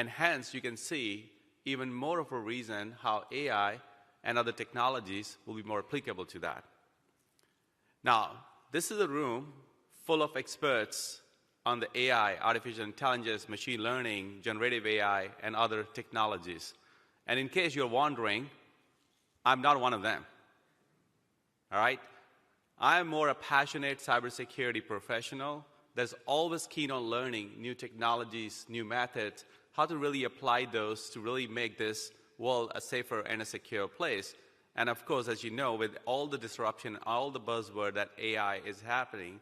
And hence, you can see even more of a reason how AI and other technologies will be more applicable to that. Now, this is a room full of experts on the AI, artificial intelligence, machine learning, generative AI, and other technologies. And in case you're wondering, I'm not one of them. All right? I'm more a passionate cybersecurity professional that's always keen on learning new technologies, new methods, how to really apply those to really make this world a safer and a secure place. And of course, as you know, with all the disruption, all the buzzword that AI is happening,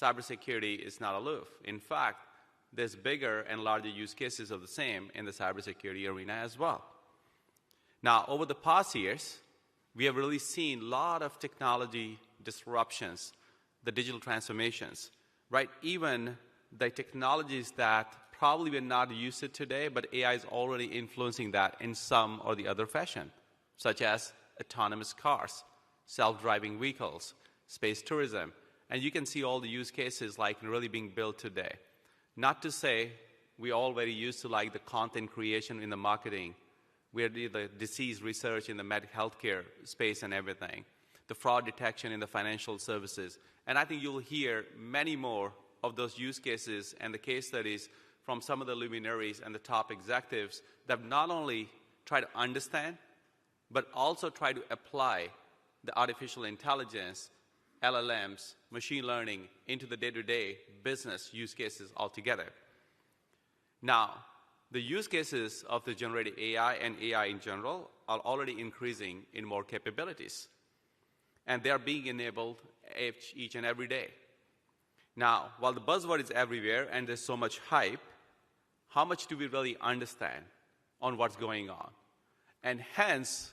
cybersecurity is not aloof. In fact, there's bigger and larger use cases of the same in the cybersecurity arena as well. Now, over the past years, we have really seen a lot of technology disruptions, the digital transformations, right? Even the technologies that probably we're not used to today, but AI is already influencing that in some or the other fashion, such as autonomous cars, self-driving vehicles, space tourism. And you can see all the use cases like really being built today. Not to say we're all very used to like the content creation in the marketing, where the disease research in the healthcare space and everything, the fraud detection in the financial services. And I think you'll hear many more of those use cases and the case studies from some of the luminaries and the top executives that not only try to understand, but also try to apply the artificial intelligence, LLMs, machine learning into the day-to-day business use cases altogether. Now, the use cases of the generative AI and AI in general are already increasing in more capabilities. And they are being enabled each and every day. Now, while the buzzword is everywhere and there's so much hype, how much do we really understand on what's going on? And hence,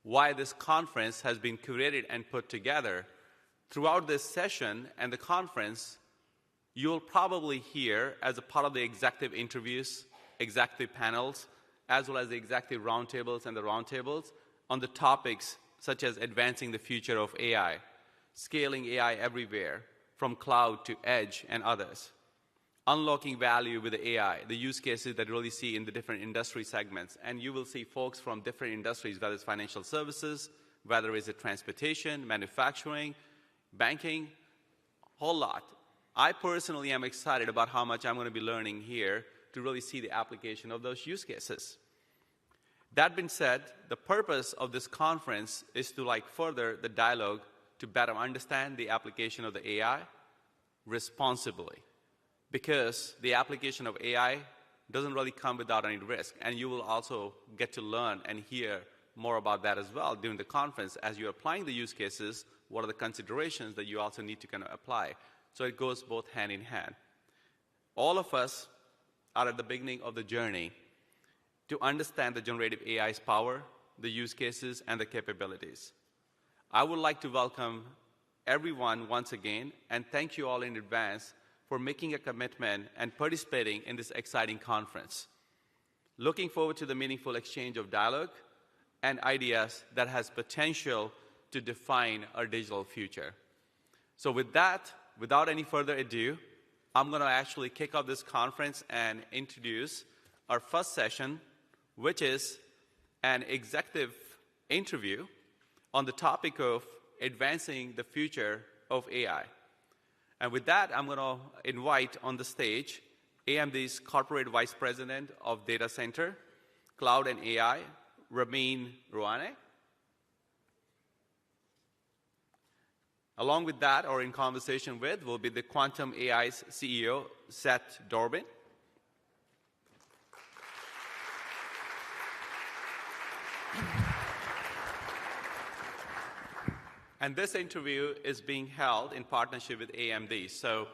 why this conference has been curated and put together. Throughout this session and the conference, you'll probably hear, as a part of the executive interviews, executive panels, as well as the executive roundtables and the roundtables, on the topics such as advancing the future of AI, scaling AI everywhere, from cloud to edge and others, unlocking value with the AI, the use cases that you really see in the different industry segments. And you will see folks from different industries, whether it's financial services, whether it's transportation, manufacturing, banking, whole lot. I personally am excited about how much I'm going to be learning here to really see the application of those use cases. That being said, the purpose of this conference is to further the dialogue to better understand the application of the AI responsibly. Because the application of AI doesn't really come without any risk. And you will also get to learn and hear more about that as well during the conference. As you're applying the use cases, what are the considerations that you also need to kind of apply? So it goes both hand in hand. All of us are at the beginning of the journey to understand the generative AI's power, the use cases, and the capabilities. I would like to welcome everyone once again and thank you all in advance for making a commitment and participating in this exciting conference. Looking forward to the meaningful exchange of dialogue and ideas that has potential to define our digital future. So with that, without any further ado, I'm going to actually kick off this conference and introduce our first session, which is an executive interview on the topic of advancing the future of AI. And with that, I'm going to invite on the stage AMD's Corporate Vice President of Data Center, Cloud and AI, Ramin Rouhane. Along with that, or in conversation with, will be the Quantum AI's CEO, Seth Dorbin. And this interview is being held in partnership with AMD. So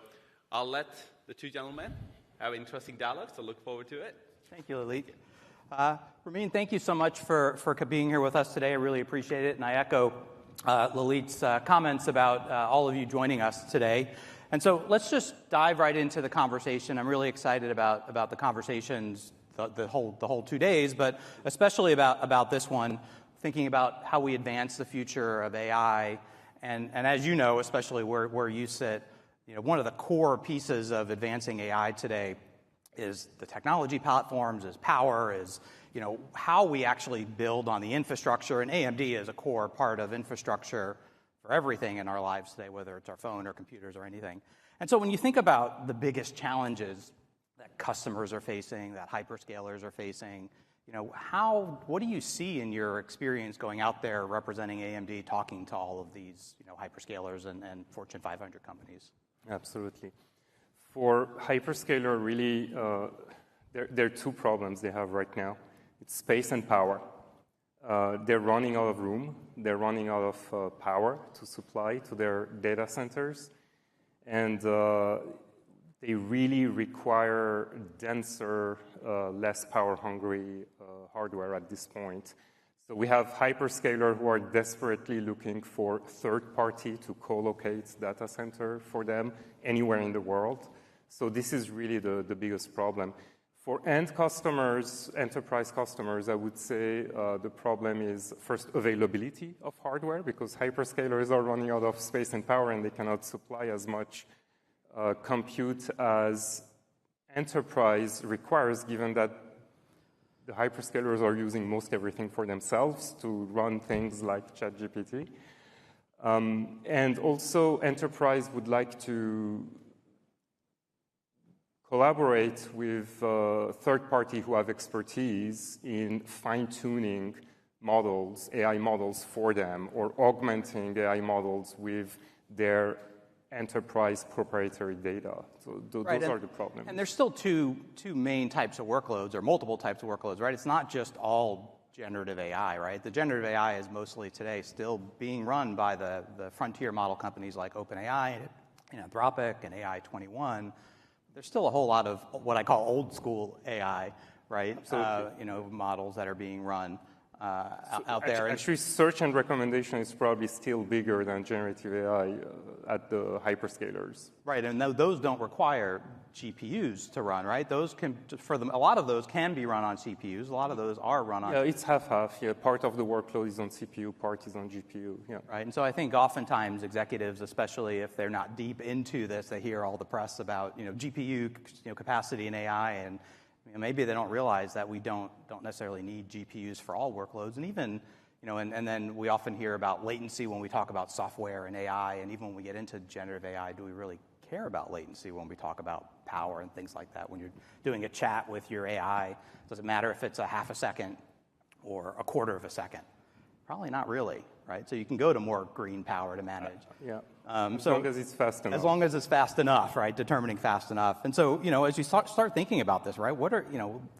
I'll let the two gentlemen have an interesting dialogue, so look forward to it. Thank you, Lalit. Ramin, thank you so much for being here with us today. I really appreciate it, and I echo Lalit's comments about all of you joining us today. And so let's just dive right into the conversation. I'm really excited about the conversations the whole 2 days, but especially about this one, thinking about how we advance the future of AI. And as you know, especially where you sit, one of the core pieces of advancing AI today is the technology platforms, is power, is how we actually build on the infrastructure. And AMD is a core part of infrastructure for everything in our lives today, whether it's our phone or computers or anything. And so when you think about the biggest challenges that customers are facing, that hyperscalers are facing, what do you see in your experience going out there representing AMD, talking to all of these hyperscalers and Fortune 500 companies? Absolutely. For hyperscaler, really, there are two problems they have right now. It's space and power. They're running out of room. They're running out of power to supply to their data centers. And they really require denser, less power-hungry hardware at this point. So we have hyperscalers who are desperately looking for third-party to co-locate data center for them anywhere in the world. So this is really the biggest problem. For end customers, enterprise customers, I would say the problem is first availability of hardware, because hyperscalers are running out of space and power and they cannot supply as much compute as enterprise requires, given that the hyperscalers are using most everything for themselves to run things like ChatGPT. And also enterprise would like to collaborate with third party who have expertise in fine-tuning models, AI models for them, or augmenting AI models with their enterprise proprietary data. So those are the problems. And there's still two main types of workloads, or multiple types of workloads, right? It's not just all generative AI, right? The generative AI is mostly today still being run by the frontier model companies like OpenAI, Anthropic, and AI21. There's still a whole lot of what I call old school AI, right? Models that are being run out there. Actually, search and recommendation is probably still bigger than generative AI at the hyperscalers. Right, and those don't require GPUs to run, right? Those can, a lot of those can be run on CPUs. A lot of those are run on. Yeah, it's half-half. Yeah, part of the workload is on CPU, part is on GPU. Yeah. Right, and so I think oftentimes executives, especially if they're not deep into this, they hear all the press about GPU capacity in AI, and maybe they don't realize that we don't necessarily need GPUs for all workloads, and even and then we often hear about latency when we talk about software and AI, and even when we get into generative AI, do we really care about latency when we talk about power and things like that? When you're doing a chat with your AI, does it matter if it's a half a second or a quarter of a second? Probably not really, right? So you can go to more green power to manage. Yeah. As long as it's fast enough. As long as it's fast enough, right? Determining fast enough. And so, as you start thinking about this, right? What are,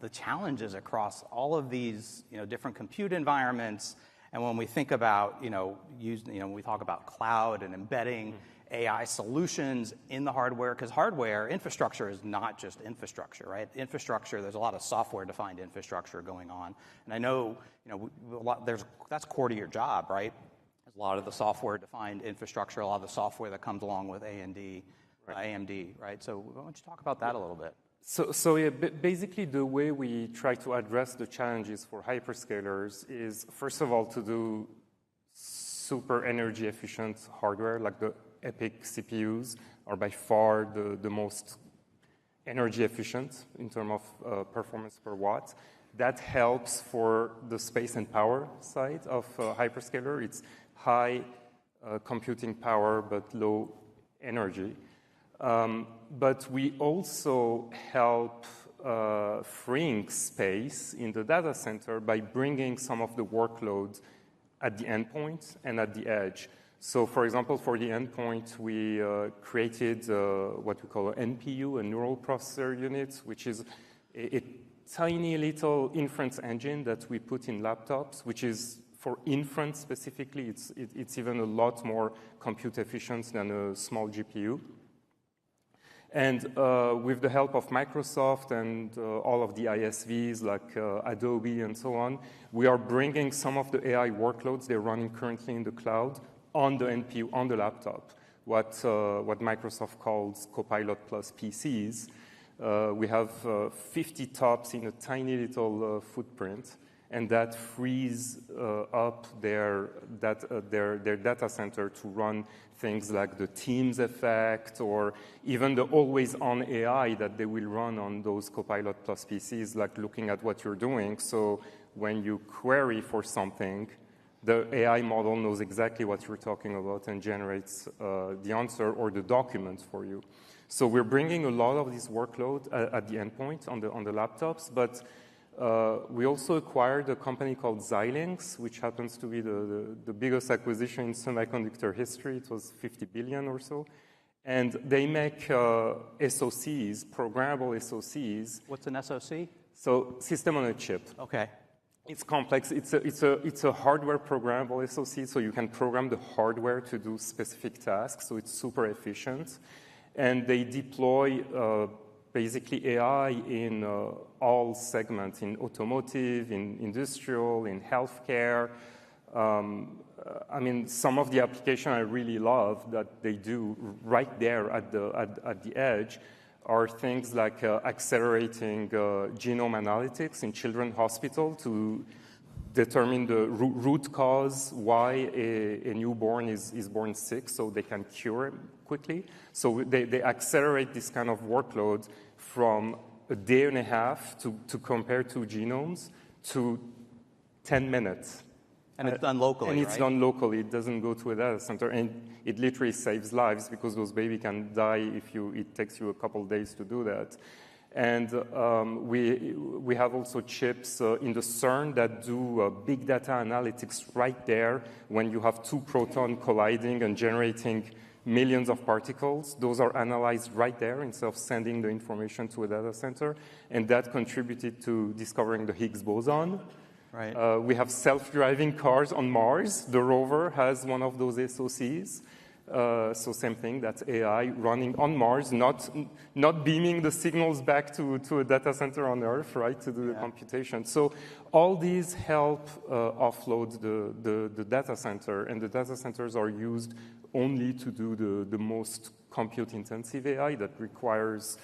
the challenges across all of these, different compute environments? And when we think about, when we talk about cloud and embedding AI solutions in the hardware, because hardware infrastructure is not just infrastructure, right? Infrastructure, there's a lot of software-defined infrastructure going on, and I know, that's core to your job, right? There's a lot of the software-defined infrastructure, a lot of the software that comes along with AMD, right? So why don't you talk about that a little bit? So yeah, basically the way we try to address the challenges for hyperscalers is, first of all, to do super energy efficient hardware, like the EPIC CPUs are by far the most energy efficient in terms of performance per watt. That helps for the space and power side of hyperscaler. It's high computing power but low energy. But we also help freeing space in the data center by bringing some of the workloads at the endpoint and at the edge. So, for example, for the endpoint, we created what we call an NPU, a neural processor unit, which is a tiny little inference engine that we put in laptops, which is for inference specifically. It's even a lot more compute efficient than a small GPU. And with the help of Microsoft and all of the ISVs like Adobe and so on, we are bringing some of the AI workloads they're running currently in the cloud on the NPU, on the laptop, what Microsoft calls Copilot plus PCs. We have 50 TOPS in a tiny little footprint, and that frees up their data center to run things like the Teams effect or even the always-on AI that they will run on those Copilot Plus PCs, like looking at what you're doing. So when you query for something, the AI model knows exactly what you're talking about and generates the answer or the documents for you. So we're bringing a lot of this workload at the endpoint on the laptops, but we also acquired a company called Xilinx, which happens to be the biggest acquisition in semiconductor history. It was 50 billion or so. And they make SoCs, programmable SoCs. What's an SoC? So system on a chip. Okay. It's complex. It's a hardware programmable SoC, so you can program the hardware to do specific tasks, so it's super efficient. And they deploy basically AI in all segments, in automotive, in industrial, in healthcare. I mean, some of the applications I really love that they do right there at the edge are things like accelerating genome analytics in children's hospital to determine the root cause why a newborn is born sick, so they can cure him quickly. So they accelerate this kind of workload from a day and a half to compare two genomes to 10 minutes. And it's done locally, And it's right? done locally. It doesn't go to a data center. And it literally saves lives because those babies can die if it takes you a couple days to do that. And we have also chips in the CERN that do big data analytics right there when you have two protons colliding and generating millions of particles. Those are analyzed right there instead of sending the information to a data center. And that contributed to discovering the Higgs boson. Right. We have self-driving cars on Mars. The rover has one of those SoCs. So same thing, that's AI running on Mars, not beaming the signals back to a data center on Earth, right, to do the computation. So all these help offload the data center, and the data centers are used only to do the most compute-intensive AI that requires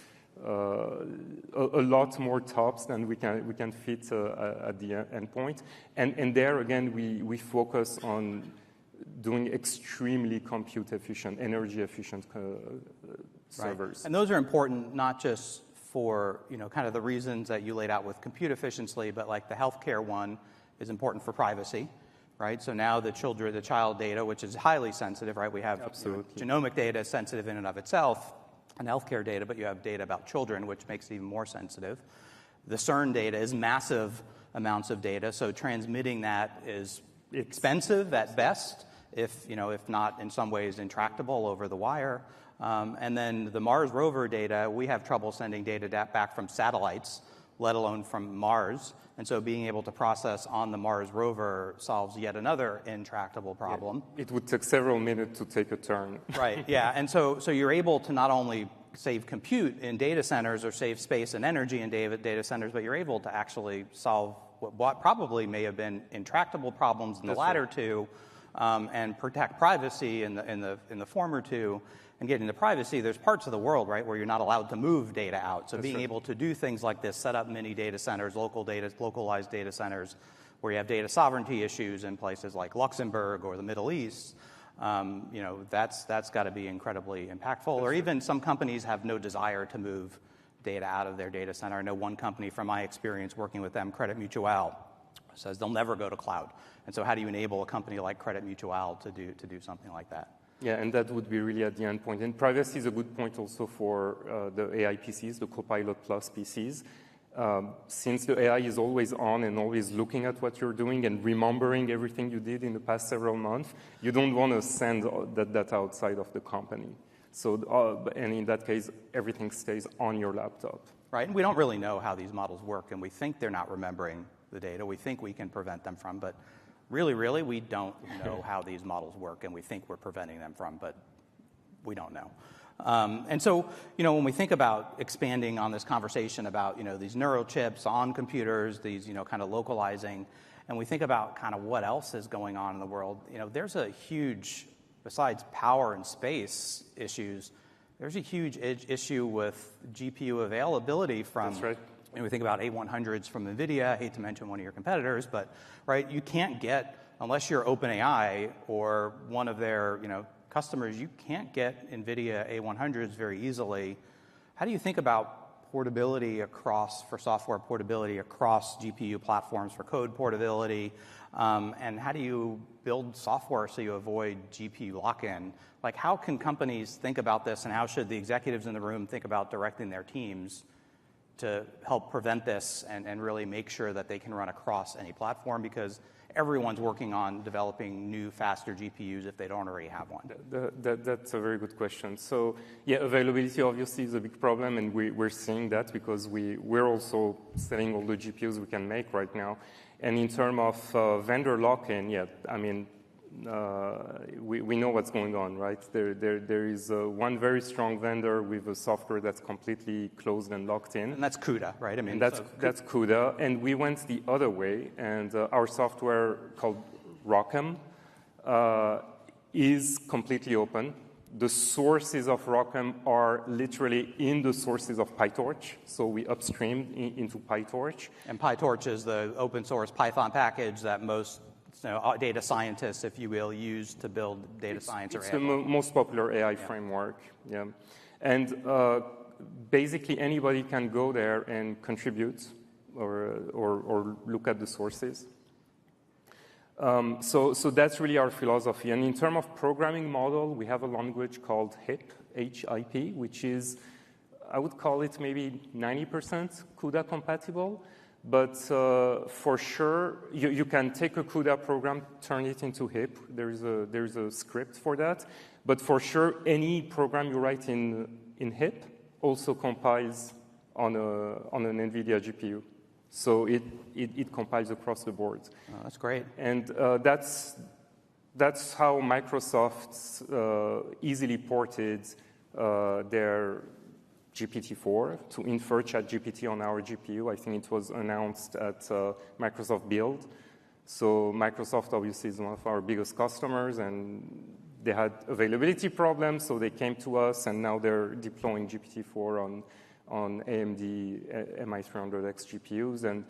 a lot more TOPS than we can fit at the endpoint. And there, again, we focus on doing extremely compute-efficient, energy-efficient servers. Right. And those are important not just for, kind of the reasons that you laid out with compute efficiency, but like the healthcare one is important for privacy, right? So now the child data, which is highly sensitive, right? We have genomic data sensitive in and of itself, and healthcare data, but you have data about children, which makes it even more sensitive. The CERN data is massive amounts of data, so transmitting that is expensive at best, if not in some ways intractable over the wire. And then the Mars rover data, we have trouble sending data back from satellites, let alone from Mars. And so being able to process on the Mars rover solves yet another intractable problem. Yeah. It would take several minutes to take a turn. Right, yeah. And so you're able to not only save compute in data centers or save space and energy in data centers, but you're able to actually solve what probably may have been intractable problems in the latter two, and protect privacy in the former two. And getting to privacy, there's parts of the world, right, where you're not allowed to move data out. So being able to do things like this, set up mini data centers, localized data centers, where you have data sovereignty issues in places like Luxembourg or the Middle East, that's got to be incredibly impactful. Or even some companies have no desire to move data out of their data center. I know one company, from my experience working with them, Credit Mutual, says they'll never go to cloud. And so how do you enable a company like Credit Mutual to do something like that? Yeah, and that would be really at the end point. And privacy is a good point also for the AI PCs, the Copilot Plus PCs. Since the AI is always on and always looking at what you're doing and remembering everything you did in the past several months, you don't want to send that data outside of the company. So, and in that case, everything stays on your laptop. Right, and we don't really know how these models work, and we think they're not remembering the data. We think we can prevent them from, but really, we don't know how these models work, and we think we're preventing them from, but we don't know. And so, when we think about expanding on this conversation about, these neurochips on computers, these, kind of localizing, and we think about kind of what else is going on in the world, there's a huge, besides power and space issues, there's a huge issue with GPU availability from we think about A100s from NVIDIA. I hate to mention one of your competitors, but right, you can't get, unless you're OpenAI or one of their customers, you can't get NVIDIA A100s very easily. How do you think about portability for software portability across GPU platforms for code portability? And how do you build software so you avoid GPU lock-in? Like, how can companies think about this, and how should the executives in the room think about directing their teams to help prevent this and really make sure that they can run across any platform? Because everyone's working on developing new, faster GPUs if they don't already have one. That's a very good question. So, yeah, availability obviously is a big problem, and we're seeing that because we're also selling all the GPUs we can make right now. And in terms of vendor lock-in, yeah, I mean, we know what's going on, right? There is one very strong vendor with a software that's completely closed and locked in. And that's CUDA, right? I mean, that's CUDA. And we went the other way, and our software called ROCm is completely open. The sources of ROCm are literally in the sources of PyTorch, so we upstreamed into PyTorch. And PyTorch is the open source Python package that most data scientists, if you will, use to build data science or AI. It's the most popular AI framework, yeah. And basically anybody can go there and contribute or look at the sources. So that's really our philosophy. And in terms of programming model, we have a language called HIP, H-I-P, which is, I would call it maybe 90% CUDA compatible. But for sure, you can take a CUDA program, turn it into HIP. There's a script for that. But for sure, any program you write in HIP also compiles on an NVIDIA GPU. So it compiles across the board. Oh, that's great. And that's how Microsoft easily ported their GPT-4 to infer ChatGPT on our GPU. I think it was announced at Microsoft Build. So Microsoft obviously is one of our biggest customers, and they had availability problems, so they came to us, and now they're deploying GPT-4 on AMD MI300X GPUs. And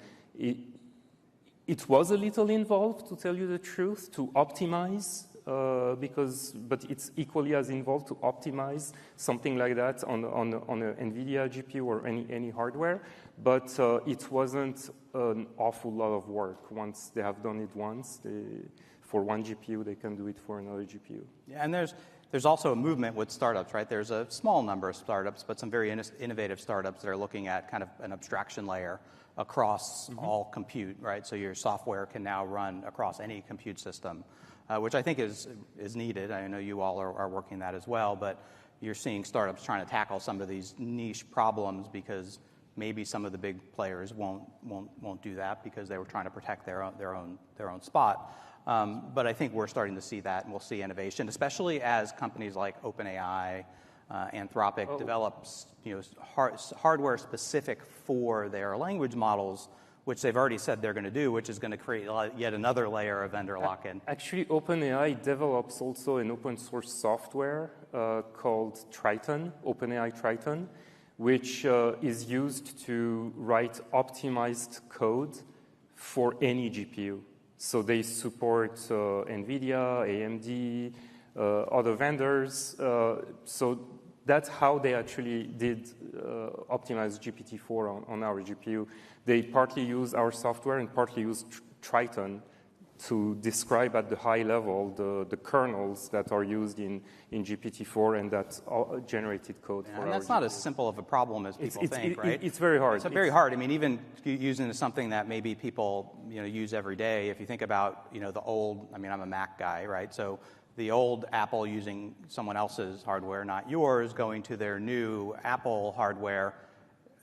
it was a little involved, to tell you the truth, to optimize, but it's equally as involved to optimize something like that on an NVIDIA GPU or any hardware. But it wasn't an awful lot of work. Once they have done it once, for one GPU, they can do it for another GPU. Yeah, and there's also a movement with startups, right? There's a small number of startups, but some very innovative startups that are looking at kind of an abstraction layer across all compute, right? So your software can now run across any compute system, which I think is needed. I know you all are working that as well, but you're seeing startups trying to tackle some of these niche problems because maybe some of the big players won't do that because they were trying to protect their own spot. But I think we're starting to see that, and we'll see innovation, especially as companies like OpenAI, Anthropic develops hardware specific for their language models, which they've already said they're going to do, which is going to create yet another layer of vendor lock-in. Actually, OpenAI develops also an open source software called Triton, OpenAI Triton, which is used to write optimized code for any GPU. So they support NVIDIA, AMD, other vendors. So that's how they actually did optimize GPT-4 on our GPU. They partly use our software and partly use Triton to describe at the high level the kernels that are used in GPT-4 and that generated code for our And that's GPU. Not as simple of a problem as people think, right? It's very hard. It's very hard. I mean, even using something that maybe people use every day. If you think about the old, I mean, I'm a Mac guy, right? So the old Apple using someone else's hardware, not yours, going to their new Apple hardware.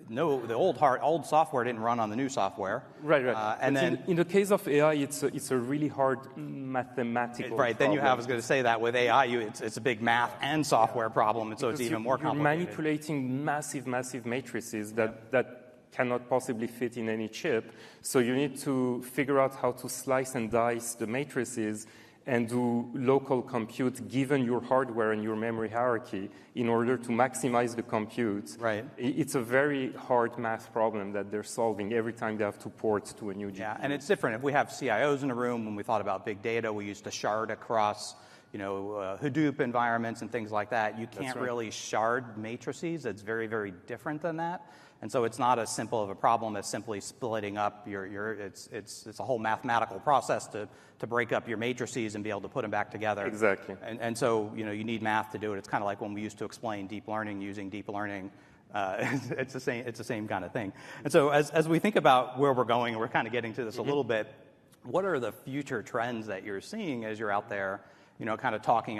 No, the old software didn't run on the new software. Right. And then in the case of AI, it's a really hard mathematical right. problem. Then you have, I was going to say that with AI, it's a big math and software problem, and so it's even more complicated. You're manipulating massive matrices that cannot possibly fit in any chip. So you need to figure out how to slice and dice the matrices and do local compute given your hardware and your memory hierarchy in order to maximize the compute. Right. It's a very hard math problem that they're solving every time they have to port to a new GPU. Yeah, and it's different. If we have CIOs in a room, when we thought about big data, we used to shard across Hadoop environments and things like that. You can't really shard matrices. It's very, very different than that. And so it's not as simple of a problem as simply splitting up it's a whole mathematical process to break up your matrices and be able to put them back together. Exactly. And so you need math to do it. It's kind of like when we used to explain deep learning using deep learning. It's the same kind of thing. And so as we think about where we're going, and we're kind of getting to this a little bit, what are the future trends that you're seeing as you're out there? Kind of talking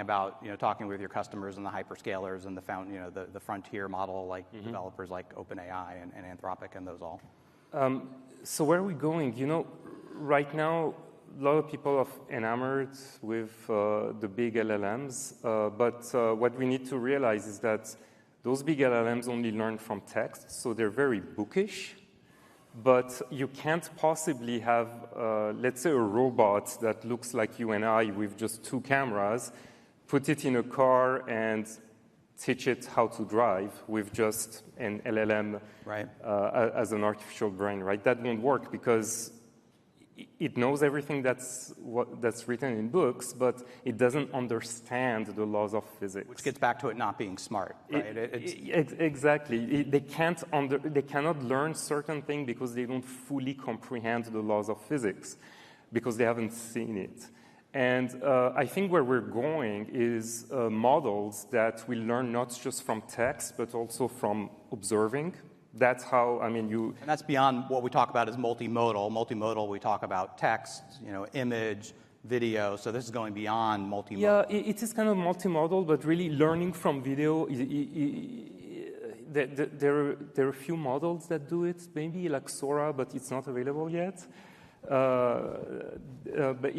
with your customers and the hyperscalers and the frontier model, like developers like OpenAI and Anthropic and those all. So where are we going? Right now, a lot of people are enamored with the big LLMs, but what we need to realize is that those big LLMs only learn from text, so they're very bookish. But you can't possibly have, let's say, a robot that looks like you and I with just 2 cameras, put it in a car and teach it how to drive with just an LLM as an artificial brain, right? That won't work because it knows everything that's written in books, but it doesn't understand the laws of physics. Which gets back to it not being smart, right? Exactly. They cannot learn certain things because they don't fully comprehend the laws of physics, because they haven't seen it. And I think where we're going is models that will learn not just from text, but also from observing. That's how, And that's beyond what we talk about as multimodal. Multimodal, we talk about text, image, video. So this is going beyond multimodal. Yeah, it is kind of multimodal, but really learning from video, there are a few models that do it, maybe like Sora, but it's not available yet. But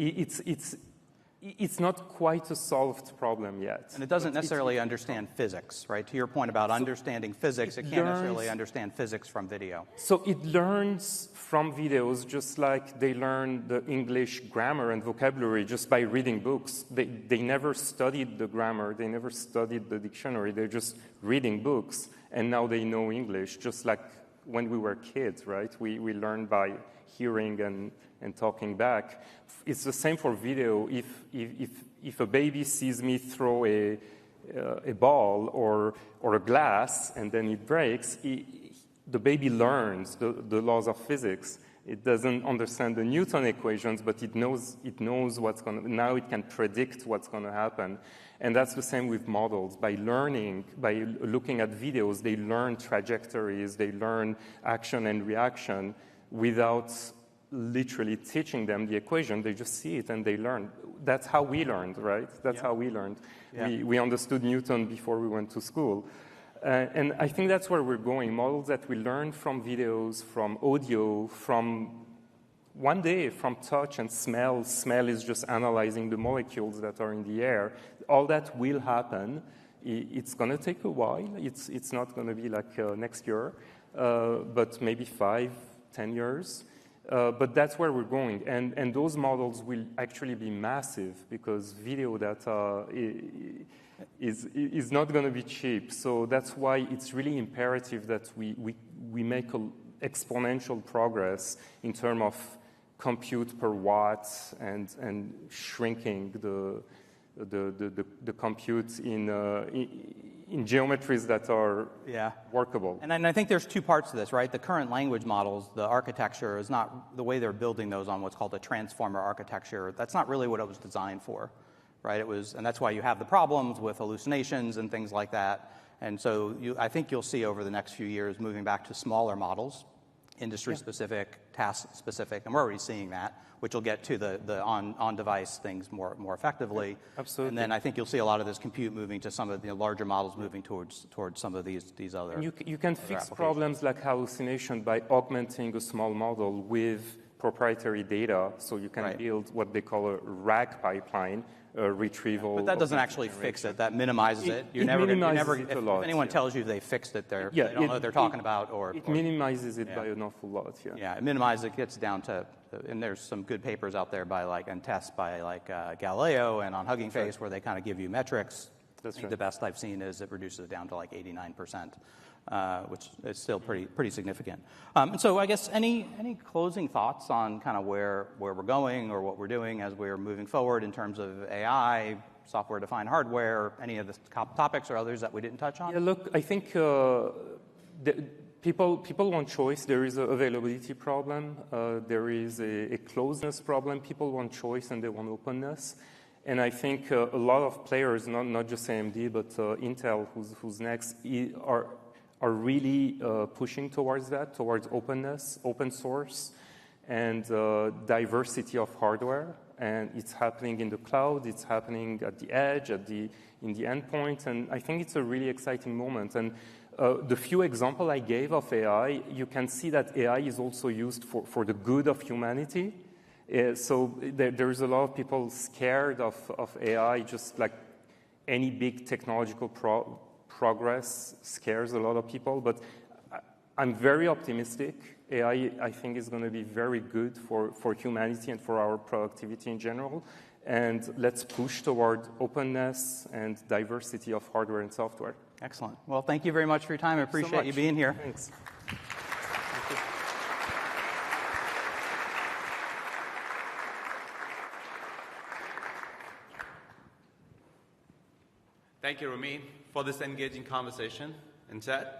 it's not quite a solved problem yet. And it doesn't necessarily understand physics, right? To your point about understanding physics, it can't necessarily understand physics from video. So it learns from videos just like they learn the English grammar and vocabulary just by reading books. They never studied the grammar, they never studied the dictionary, they're just reading books, and now they know English, just like when we were kids, right? We learned by hearing and talking back. It's the same for video. If a baby sees me throw a ball or a glass and then it breaks, the baby learns the laws of physics. It doesn't understand the Newton equations, but it knows what's going to. Now it can predict what's going to happen. And that's the same with models. By looking at videos, they learn trajectories, they learn action and reaction without literally teaching them the equation. They just see it and they learn. That's how we learned, right? That's how we learned. Yeah. We understood Newton before we went to school. And I think that's where we're going. Models that we learn from videos, from audio, from one day, from touch and smell. Smell is just analyzing the molecules that are in the air. All that will happen. It's going to take a while. It's not going to be like next year, but maybe 5-10 years. But that's where we're going. And those models will actually be massive because video data is not going to be cheap. So that's why it's really imperative that we make exponential progress in terms of compute per watt and shrinking the compute in geometries that are workable. And I think there's 2 parts to this, right? The current language models, the architecture is not the way they're building those on what's called a transformer architecture. That's not really what it was designed for, right? And that's why you have the problems with hallucinations and things like that. And so I think you'll see over the next few years moving back to smaller models, industry-specific, task-specific, and we're already seeing that, which will get to the on-device things more effectively. Absolutely. And then I think you'll see a lot of this compute moving to some of the larger models moving towards some of these other. You can fix problems like hallucination by augmenting a small model with proprietary data, so you can build what they call a RAG pipeline, retrieval. But that doesn't actually fix it. That minimizes it. It minimizes it a lot. If anyone tells you they fixed it, they don't know what they're talking about. It minimizes it by an awful lot. Yeah, it minimizes it, gets down to, and there's some good papers out there and tests by Galileo and on Hugging Face where they kind of give you metrics. That's right. The best I've seen is it reduces it down to like 89%. Which is still pretty significant. And so I guess any closing thoughts on kind of where we're going or what we're doing as we're moving forward in terms of AI, software-defined hardware, any of the topics or others that we didn't touch on? Yeah, look, I think people want choice. There is an availability problem. There is a closeness problem. People want choice and they want openness. And I think a lot of players, not just AMD, but Intel, who's next, are really pushing towards that, towards openness, open source, and diversity of hardware. And it's happening in the cloud, it's happening at the edge, in the endpoint, and I think it's a really exciting moment. And the few examples I gave of AI, you can see that AI is also used for the good of humanity. So there's a lot of people scared of AI, just like any big technological progress scares a lot of people, but I'm very optimistic. AI, I think, is going to be very good for humanity and for our productivity in general. And let's push toward openness and diversity of hardware and software. Excellent. Well, thank you very much for your time. I appreciate you being here. Thanks. Thank you, Ramin, for this engaging conversation and chat.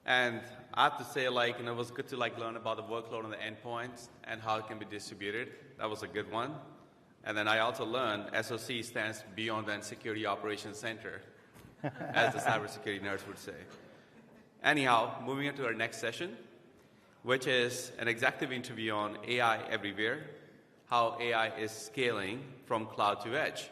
And I have to say, it was good to learn about the workload on the endpoints and how it can be distributed. That was a good one. And then I also learned SOC stands Beyond the Security Operations Center, as the cybersecurity nerds would say. Anyhow, moving into our next session, which is an executive interview on AI everywhere, how AI is scaling from cloud to edge.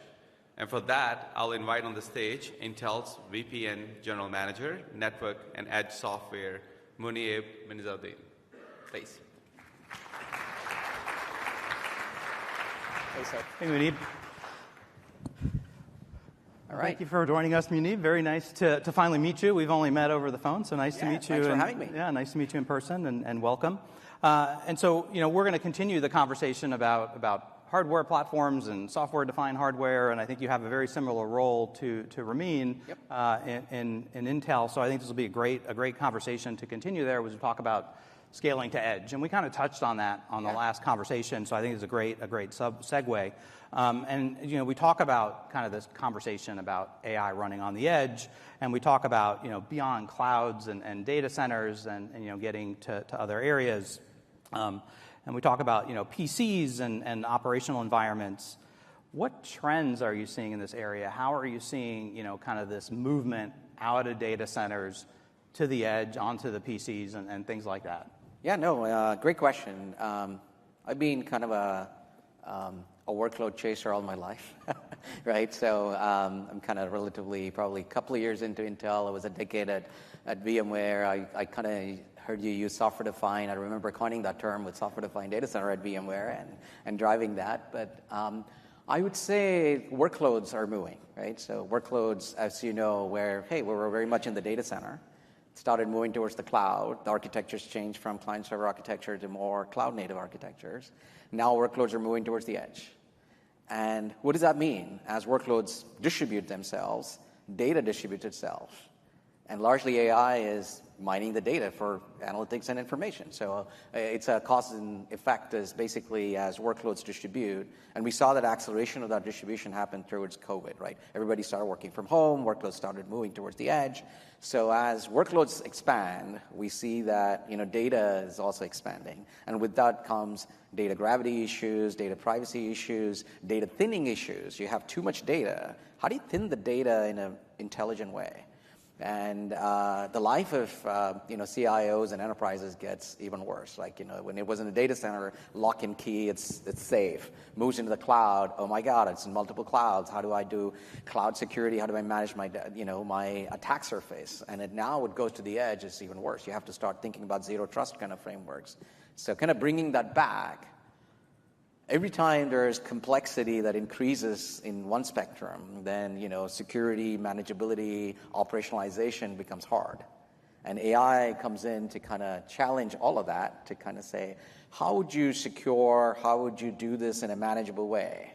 And for that, I'll invite on the stage Intel's VP and General Manager, Network and Edge Software, Munib Minizuddin. Please. Hey, Munib. All right. Thank you for joining us, Munib. Very nice to finally meet you. We've only met over the phone, so nice to meet you. Thanks for having me. Yeah, nice to meet you in person, and welcome. And so, we're going to continue the conversation about hardware platforms and software-defined hardware, and I think you have a very similar role to Ramin in Intel. So I think this will be a great conversation to continue there, as we talk about scaling to edge, and we kind of touched on that on the last conversation. So I think it's a great segue. And we talk about kind of this conversation about AI running on the edge, and we talk about beyond clouds and data centers and getting to other areas. And we talk about PCs and operational environments. What trends are you seeing in this area? How are you seeing kind of this movement out of data centers to the edge, onto the PCs, and things like that? Yeah, no, great question. I've been kind of a workload chaser all my life, right? So I'm kind of relatively, probably a couple of years into Intel. I was a decade at VMware. I kind of heard you use software-defined. I remember coining that term with software-defined data center at VMware and driving that. But I would say workloads are moving, right? So workloads, as you know, we were very much in the data center. Started moving towards the cloud. The architectures changed from client-server architecture to more cloud-native architectures. Now workloads are moving towards the edge. And what does that mean? As workloads distribute themselves, data distributes itself. And largely AI is mining the data for analytics and information. So it's a cause and effect is basically as workloads distribute. And we saw that acceleration of that distribution happen towards COVID, right? Everybody started working from home. Workloads started moving towards the edge. So as workloads expand, we see that data is also expanding. And with that comes data gravity issues, data privacy issues, data thinning issues. You have too much data. How do you thin the data in an intelligent way? And the life of CIOs and enterprises gets even worse. When it was in a data center, lock and key, it's safe. Moves into the cloud. Oh my God, it's in multiple clouds. How do I do cloud security? How do I manage my my attack surface? And now it goes to the edge. It's even worse. You have to start thinking about zero trust kind of frameworks. So kind of bringing that back, every time there's complexity that increases in one spectrum, then security, manageability, operationalization becomes hard. And AI comes in to kind of challenge all of that, to kind of say, how would you secure, how would you do this in a manageable way?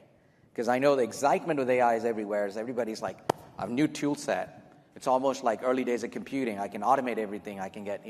Because I know the excitement with AI is everywhere. Is everybody's like, I have a new tool set. It's almost like early days of computing. I can automate everything. I can get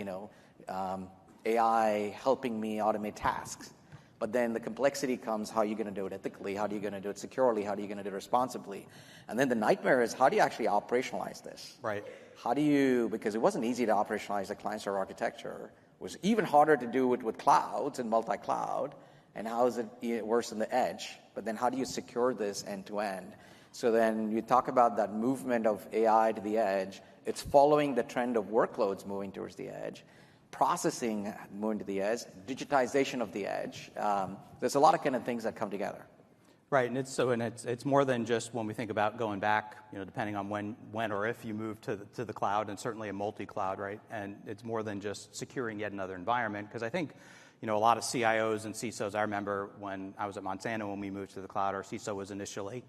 AI helping me automate tasks. But then the complexity comes, how are you going to do it ethically? How are you going to do it securely? How are you going to do it responsibly? And then the nightmare is, how do you actually operationalize this? Right. How do you, because it wasn't easy to operationalize the client-server architecture. It was even harder to do it with clouds and multi-cloud. And how is it worse in the edge? But then how do you secure this end-to-end? So then you talk about that movement of AI to the edge. It's following the trend of workloads moving towards the edge. Processing moving to the edge, digitization of the edge. There's a lot of kind of things that come together. Right, and it's more than just when we think about going back, depending on when or if you move to the cloud, and certainly a multi-cloud, right? And it's more than just securing yet another environment, because I think, a lot of CIOs and CISOs, I remember when I was at Monsanto when we moved to the cloud, our CISO was initially,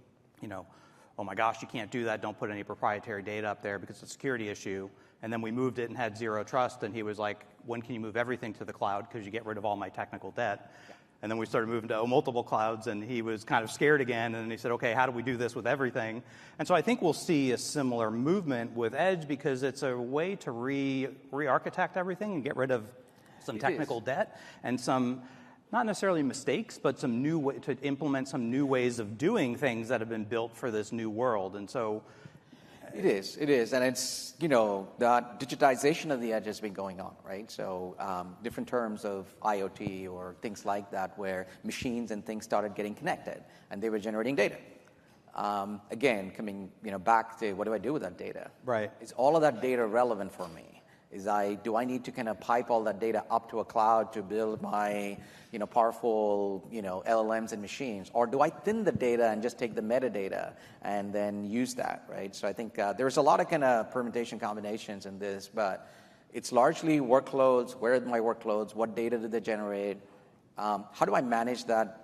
oh my gosh, you can't do that, don't put any proprietary data up there because it's a security issue. And then we moved it and had zero trust, and he was like, when can you move everything to the cloud because you get rid of all my technical debt? Yeah. And then we started moving to multiple clouds, and he was kind of scared again, and then he said, okay, how do we do this with everything? And so I think we'll see a similar movement with Edge, because it's a way to re-architect everything and get rid of some technical debt and some, not necessarily mistakes, but some new way to implement some new ways of doing things that have been built for this new world. And so It is, and it's, the digitization of the edge has been going on, right? So different terms of IoT or things like that, where machines and things started getting connected, and they were generating data. Again, coming, back to what do I do with that data? Right. Is all of that data relevant for me? Do I need to kind of pipe all that data up to a cloud to build my, powerful, LLMs and machines? Or do I thin the data and just take the metadata and then use that, right? So I think there's a lot of kind of permutation combinations in this, but it's largely workloads. Where are my workloads? What data do they generate? How do I manage that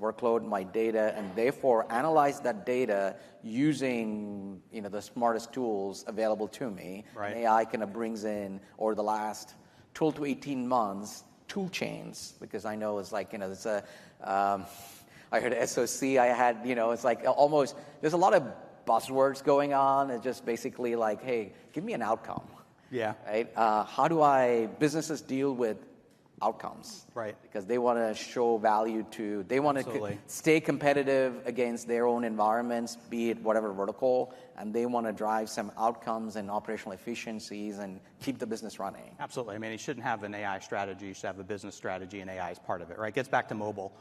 workload, my data, and therefore analyze that data using the smartest tools available to me? Right. And AI kind of brings in, over the last 12 to 18 months, tool chains, because I know it's like, it's a, I heard SOC, I had, it's like almost, there's a lot of buzzwords going on. It's just basically like, hey, give me an outcome. Yeah. Right? How do businesses deal with outcomes? Right. Because they want to show value they want to stay competitive against their own environments, be it whatever vertical, and they want to drive some outcomes and operational efficiencies and keep the business running. Absolutely. I mean, you shouldn't have an AI strategy. You should have a business strategy, and AI is part of it, right? It gets back to mobile.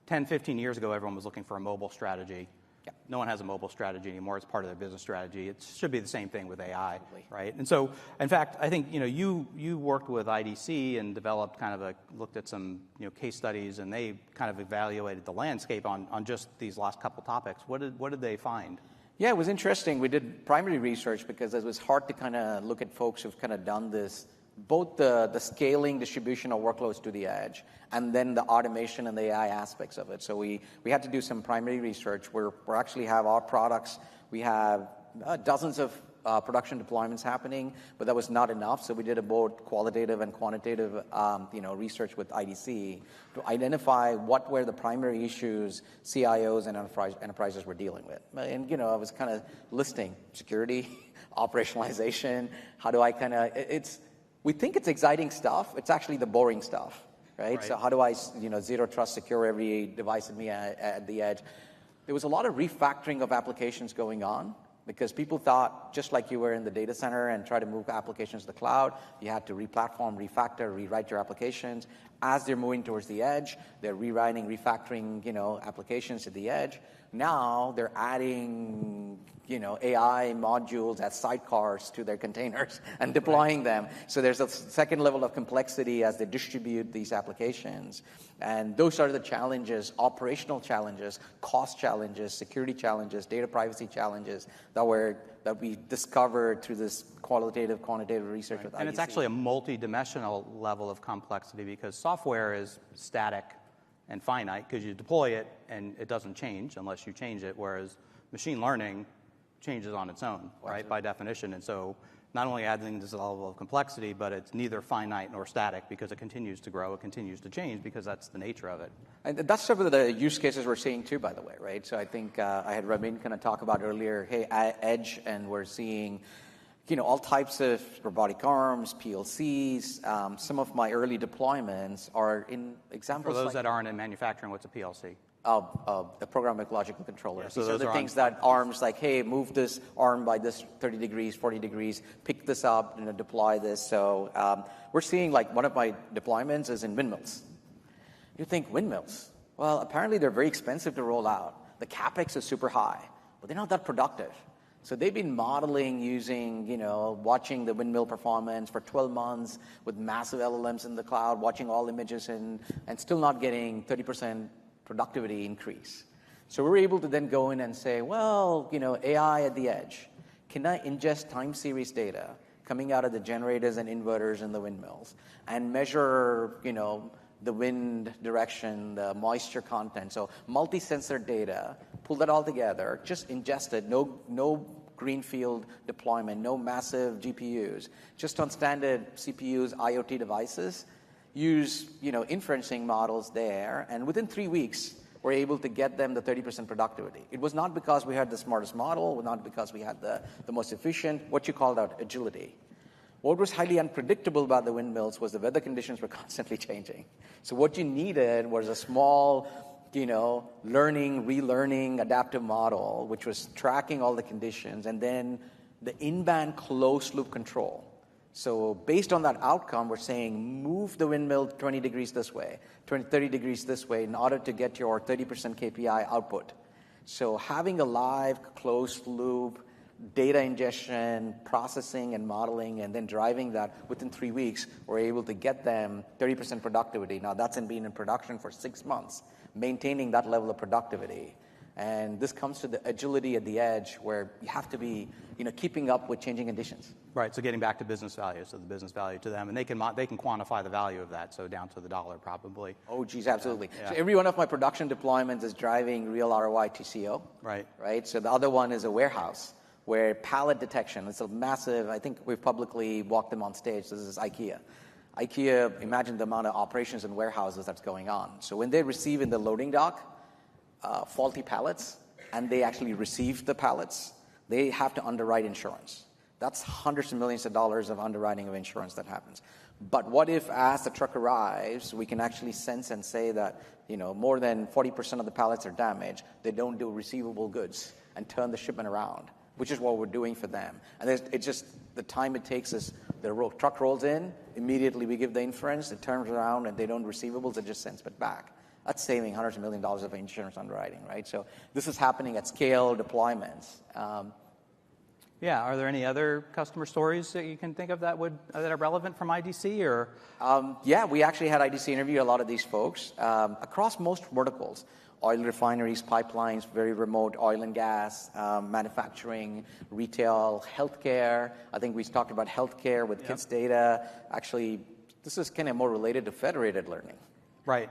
10, 15 years ago, everyone was looking for a mobile strategy. Yeah. No one has a mobile strategy anymore. It's part of their business strategy. It should be the same thing with AI, right? And so, in fact, I think you worked with IDC and developed looked at some case studies, and they kind of evaluated the landscape on just these last couple topics. What did they find? Yeah, it was interesting. We did primary research because it was hard to kind of look at folks who've kind of done this, both the scaling distribution of workloads to the edge, and then the automation and the AI aspects of it. So we had to do some primary research where we actually have our products. We have dozens of production deployments happening, but that was not enough. So we did both qualitative and quantitative research with IDC to identify what were the primary issues CIOs and enterprises were dealing with. And I was kind of listing security, operationalization. How do I we think it's exciting stuff. It's actually the boring stuff, right? So how do I, zero trust secure every device at me at the edge? There was a lot of refactoring of applications going on because people thought, just like you were in the data center and try to move applications to the cloud, you had to replatform, refactor, rewrite your applications. As they're moving towards the edge, they're rewriting, refactoring, applications to the edge. Now they're adding, AI modules as sidecars to their containers and deploying them. So there's a second level of complexity as they distribute these applications. And those are the challenges, operational challenges, cost challenges, security challenges, data privacy challenges that were that we discovered through this qualitative, quantitative research with IDC. And it's actually a multi-dimensional level of complexity because software is static and finite because you deploy it and it doesn't change unless you change it, whereas machine learning changes on its own, right, by definition. And so not only adding this level of complexity, but it's neither finite nor static because it continues to grow, it continues to change because that's the nature of it. And that's some of the use cases we're seeing too, by the way, right? So I think I had Ramin kind of talk about earlier, hey, edge, and we're seeing, all types of robotic arms, PLCs. Some of my early deployments are in examples. For those that aren't in manufacturing, what's a PLC? The programmable logical controller. Yeah, so these are the things that arms like, hey, move this arm by this 30 degrees, 40 degrees, pick this up, deploy this. So we're seeing like one of my deployments is in windmills. You think windmills? Well, apparently they're very expensive to roll out. The capex is super high, but they're not that productive. So they've been modeling using, watching the windmill performance for 12 months with massive LLMs in the cloud, watching all images and still not getting 30% productivity increase. So we're able to then go in and say, well, AI at the edge, can I ingest time series data coming out of the generators and inverters in the windmills and measure, the wind direction, the moisture content, so multi-sensor data, pull that all together, just ingest it, no greenfield deployment, no massive GPUs, just on standard CPUs, IoT devices, use inferencing models there, and within 3 weeks, we're able to get them the 30% productivity. It was not because we had the smartest model, not because we had the most efficient, what you called out agility. What was highly unpredictable about the windmills was the weather conditions were constantly changing. So what you needed was a small, learning, relearning, adaptive model, which was tracking all the conditions, and then the in-band closed-loop control. So based on that outcome, we're saying move the windmill 20 degrees this way, 30 degrees this way in order to get your 30% KPI output. So having a live closed-loop data ingestion, processing, and modeling, and then driving that within 3 weeks, we're able to get them 30% productivity. Now, that's been in production for 6 months, maintaining that level of productivity. And this comes to the agility at the edge where you have to be, keeping up with changing conditions. Right, so getting back to business value, so the business value to them, and they can quantify the value of that, so down to the dollar probably. Oh, geez, absolutely. Yeah. So every one of my production deployments is driving real ROI TCO. Right. Right, so the other one is a warehouse where pallet detection, it's a massive, I think we've publicly walked them on stage, this is IKEA. IKEA, imagine the amount of operations in warehouses that's going on. So when they receive in the loading dock faulty pallets, and they actually receive the pallets, they have to underwrite insurance. That's hundreds of millions of dollars of underwriting of insurance that happens. But what if, as the truck arrives, we can actually sense and say that, more than 40% of the pallets are damaged, they don't do receivable goods and turn the shipment around, which is what we're doing for them. And it's just the time it takes is the truck rolls in, immediately we give the inference, it turns around, and they don't receivables, it just sends it back. That's saving hundreds of millions of dollars of insurance underwriting, right? So this is happening at scale deployments. Yeah, are there any other customer stories that you can think of that are relevant from IDC or? Yeah, we actually had IDC interview a lot of these folks across most verticals. Oil refineries, pipelines, very remote oil and gas, manufacturing, retail, healthcare. I think we talked about healthcare with kids' data. Actually, this is kind of more related to federated learning. Right.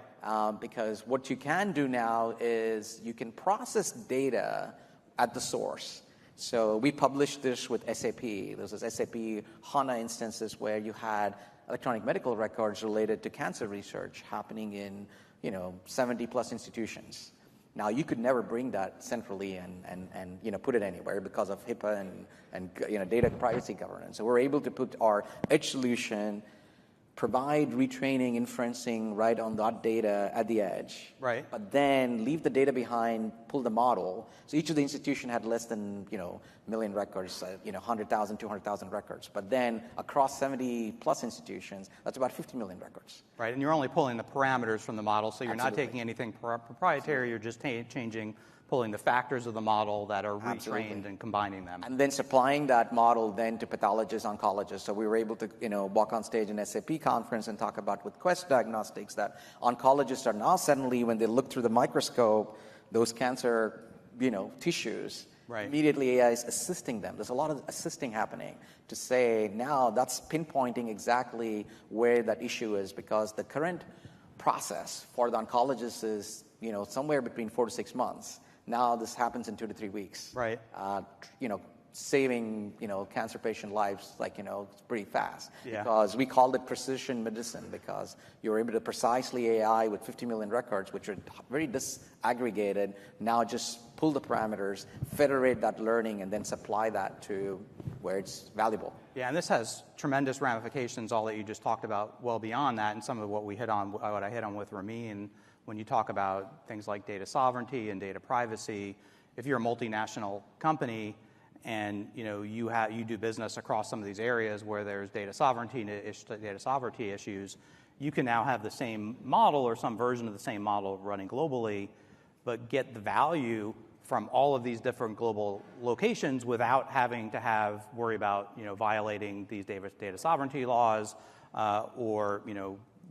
Because what you can do now is you can process data at the source. So we published this with SAP. This is SAP HANA instances where you had electronic medical records related to cancer research happening in 70 plus institutions. Now you could never bring that centrally and put it anywhere because of HIPAA and data privacy governance. So we're able to put our edge solution, provide retraining, inferencing right on that data at the edge. Right. But then leave the data behind, pull the model. So each of the institution had less than, million records, 100,000, 200,000 records. But then across 70 plus institutions, that's about 50 million records. Right, and you're only pulling the parameters from the model, so you're Absolutely. not taking anything proprietary, you're just pulling the factors of the model that are retrained Absolutely. And combining them. And then supplying that model then to pathologists, oncologists. So we were able to, walk on stage in SAP conference and talk about with Quest Diagnostics that oncologists are now suddenly, when they look through the microscope, those cancer, tissues, Right. Immediately AI is assisting them. There's a lot of assisting happening to say now that's pinpointing exactly where that issue is, because the current process for the oncologist is, somewhere between 4 to 6 months. Now this happens in 2 to 3 weeks. Right. Saving, cancer patient lives, it's pretty fast. Yeah. Because we called it precision medicine, because you're able to precisely AI with 50 million records, which are very disaggregated. Now just pull the parameters, federate that learning, and then supply that to where it's valuable. Yeah, and this has tremendous ramifications, all that you just talked about, well beyond that, and some of what I hit on with Ramin, when you talk about things like data sovereignty and data privacy. If you're a multinational company and you do business across some of these areas where there's data sovereignty issues, you can now have the same model or some version of the same model running globally, but get the value from all of these different global locations without having to worry about violating these data sovereignty laws, or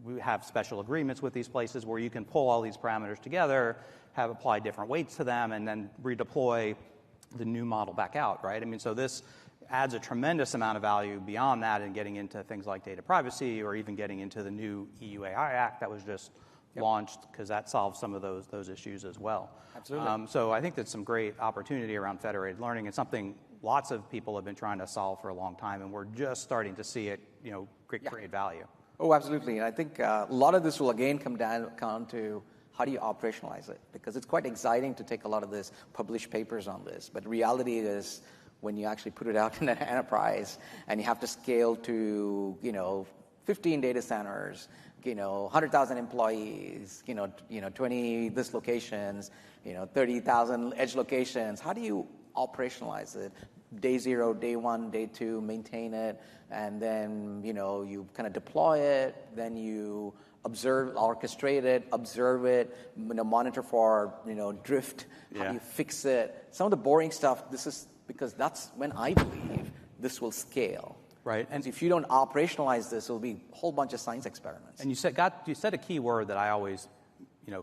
we have special agreements with these places where you can pull all these parameters together, have apply different weights to them, and then redeploy the new model back out, right? I mean, so this adds a tremendous amount of value beyond that, and getting into things like data privacy, or even getting into the new EU AI Act that was just launched, because that solves some of those issues as well. Absolutely. So I think that's some great opportunity around federated learning. It's something lots of people have been trying to solve for a long time, and we're just starting to see it, create value. Oh, absolutely. And I think a lot of this will again come down to how do you operationalize it? Because it's quite exciting to take a lot of this, publish papers on this. But reality is, when you actually put it out in an enterprise and you have to scale to, 15 data centers, 100,000 employees, 20 this locations, 30,000 edge locations. How do you operationalize it? Day 0, day 1, day 2, maintain it, and then, you kind of deploy it, then you orchestrate it, observe it, monitor for, drift, how do you fix it? Some of the boring stuff, this is because that's when I believe this will scale. Right. And if you don't operationalize this, it'll be a whole bunch of science experiments. And you said a key word that I always,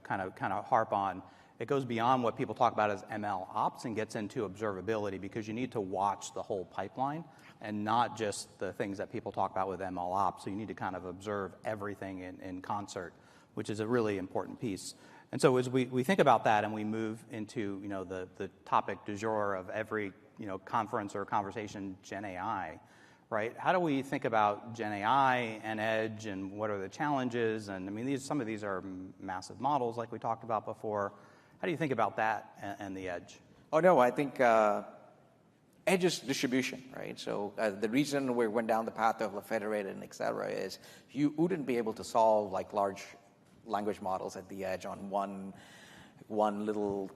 kind of harp on. It goes beyond what people talk about as ML ops and gets into observability, because you need to watch the whole pipeline and not just the things that people talk about with ML ops. So you need to kind of observe everything in concert, which is a really important piece. And so as we think about that and we move into, the topic du jour of every, conference or conversation, Gen AI, right? How do we think about Gen AI and edge, and what are the challenges? And I mean, some of these are massive models like we talked about before. How do you think about that and the edge? Oh, no, I think edge is distribution, right? So the reason we went down the path of federated and et cetera is you wouldn't be able to solve like large language models at the edge on one little,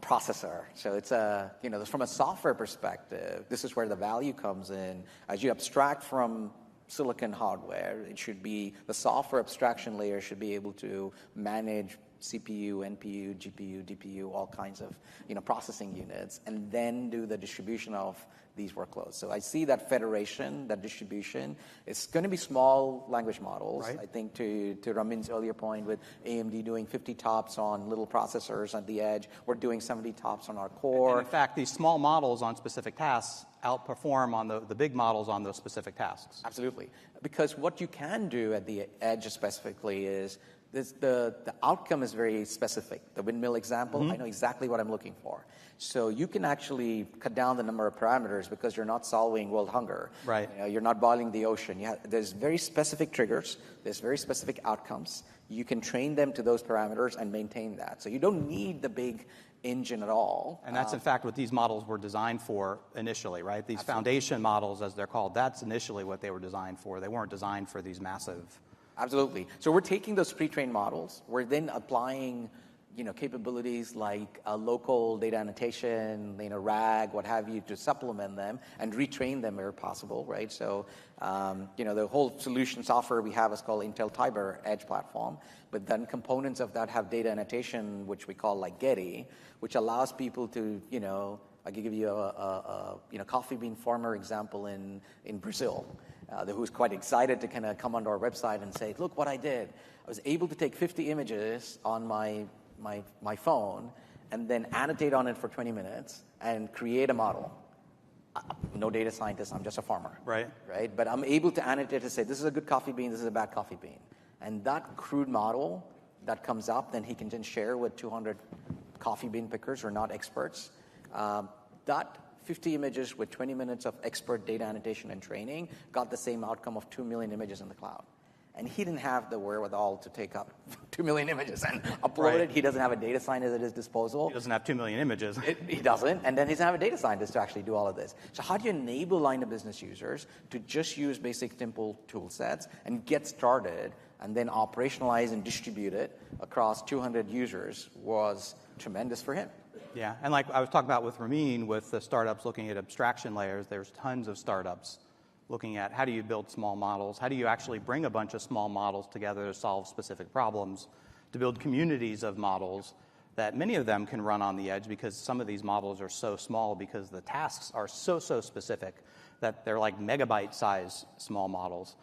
processor. So it's from a software perspective, this is where the value comes in. As you abstract from silicon hardware, the software abstraction layer should be able to manage CPU, NPU, GPU, DPU, all kinds of processing units, and then do the distribution of these workloads. So I see that federation, that distribution. It's going to be small language models. Right. I think to Ramin's earlier point, with AMD doing 50 TOPS on little processors at the edge, we're doing 70 TOPS on our core. And in fact, these small models on specific tasks outperform on the big models on those specific tasks. Absolutely. Because what you can do at the edge specifically is the outcome is very specific. The windmill example, I know exactly what I'm looking for. So you can actually cut down the number of parameters because you're not solving world hunger. Right. You're not boiling the ocean. There's very specific triggers. There's very specific outcomes. You can train them to those parameters and maintain that. So you don't need the big engine at all. And that's in fact what these models were designed for initially, right? These Absolutely. Foundation models, as they're called, that's initially what they were designed for. They weren't designed for these massive... Absolutely. So we're taking those pre-trained models. We're then applying, capabilities like local data annotation, RAG, what have you, to supplement them and retrain them where possible, right? So, the whole solution software we have is called Intel Tiber Edge Platform. But then components of that have data annotation, which we call like Getty, which allows people to, I can give you a coffee bean farmer example in Brazil. Who's quite excited to kind of come onto our website and say, look what I did. I was able to take 50 images on my phone and then annotate on it for 20 minutes and create a model. No data scientist, I'm just a farmer. Right. Right? But I'm able to annotate to say, this is a good coffee bean, this is a bad coffee bean. And that crude model that comes up, then he can then share with 200 coffee bean pickers who are not experts. That 50 images with 20 minutes of expert data annotation and training got the same outcome of 2 million images in the cloud. And he didn't have the wherewithal to take up 2 million images and upload it. He doesn't have a data scientist at his disposal. He doesn't have 2 million images. He doesn't. And then he doesn't have a data scientist to actually do all of this. So how do you enable line of business users to just use basic simple tool sets and get started and then operationalize and distribute it across 200 users was tremendous for him. Yeah, and like I was talking about with Ramin, with the startups looking at abstraction layers, there's tons of startups looking at how do you build small models, how do you actually bring a bunch of small models together to solve specific problems, to build communities of models that many of them can run on the edge because some of these models are so small because the tasks are so specific that they're like megabyte-size small models.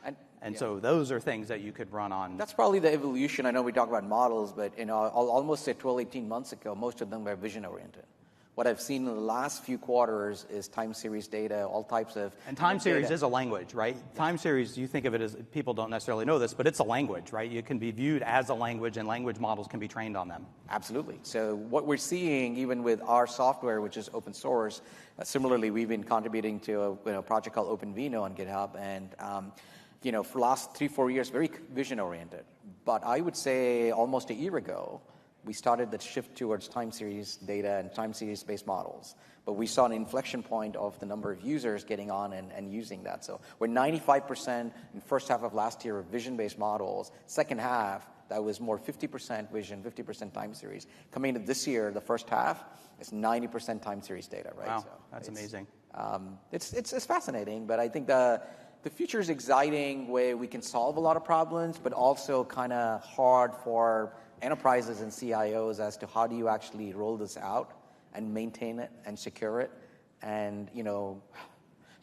And so those are things that you could run on. That's probably the evolution. I know we talk about models, but I'll almost say 12, 18 months ago, most of them were vision-oriented. What I've seen in the last few quarters is time series data, all types of... And time series is a language, right? Yeah. Time series, you think of it as, people don't necessarily know this, but it's a language, right? It can be viewed as a language, and language models can be trained on them. Absolutely. So what we're seeing, even with our software, which is open source, similarly, we've been contributing to a project called OpenVino on GitHub, and for the last 3-4 years, very vision-oriented. But I would say almost a year ago, we started the shift towards time series data and time series-based models. But we saw an inflection point of the number of users getting on and using that. So we're 95% in the first half of last year of vision-based models. Second half, that was more 50% vision, 50% time series. Coming into this year, the first half, it's 90% time series data, right? Wow, so that's amazing. It's fascinating, but I think the future is exciting where we can solve a lot of problems, but also kind of hard for enterprises and CIOs as to how do you actually roll this out and maintain it and secure it. And,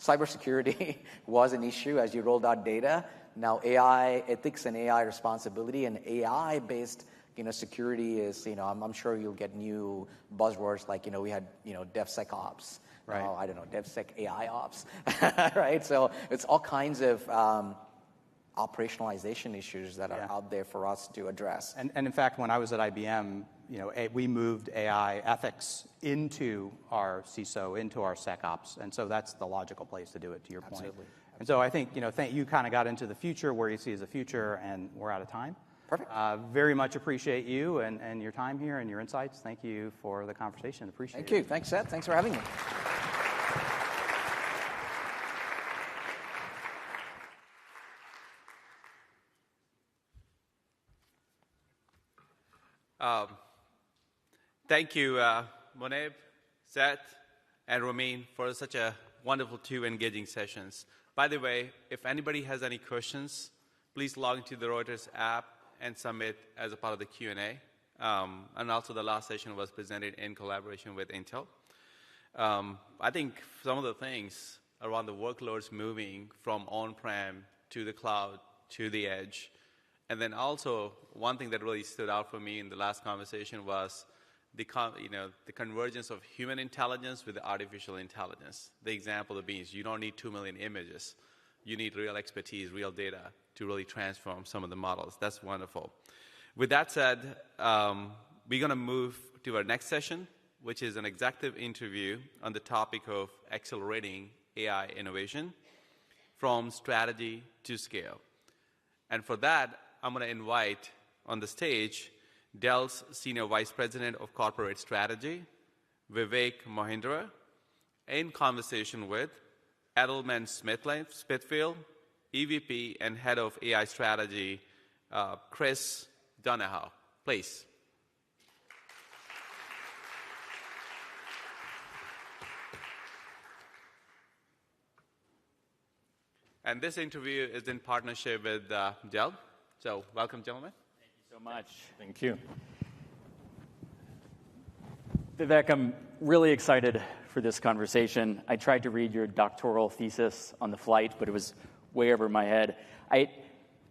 cybersecurity was an issue as you rolled out data. Now AI ethics and AI responsibility and AI-based, security is, I'm sure you'll get new buzzwords like, we had, DevSecOps. Right. I don't know, DevSec AI ops, right? So it's all kinds of operationalization issues that are out there for us to address. And in fact, when I was at IBM, we moved AI ethics into our CISO, into our SecOps, and so that's the logical place to do it, to your point. Absolutely. And so I think, you kind of got into the future, where you see as a future, and we're out of time. Perfect. Very much appreciate you and your time here and your insights. Thank you for the conversation. Appreciate it. Thank you. Thanks, Seth. Thanks for having me. Thank you, Moneb, Seth, and Ramin for such a wonderful 2 engaging sessions. By the way, if anybody has any questions, please log into the Reuters app and submit as a part of the Q&A. And also the last session was presented in collaboration with Intel. I think some of the things around the workloads moving from on-prem to the cloud to the edge. And then also, one thing that really stood out for me in the last conversation was the convergence of human intelligence with the artificial intelligence. The example of being, you don't need 2 million images. You need real expertise, real data to really transform some of the models. That's wonderful. With that said, we're going to move to our next session, which is an executive interview on the topic of accelerating AI innovation from strategy to scale. And for that, I'm going to invite on the stage Dell's Senior Vice President of Corporate Strategy, Vivek Mahindra, in conversation with Edelman Smithfield, EVP and Head of AI Strategy, Chris Donahoe. Please. And this interview is in partnership with Dell. So welcome, gentlemen. Thank you so much. Thank you. Vivek, I'm really excited for this conversation. I tried to read your doctoral thesis on the flight, but it was way over my head. I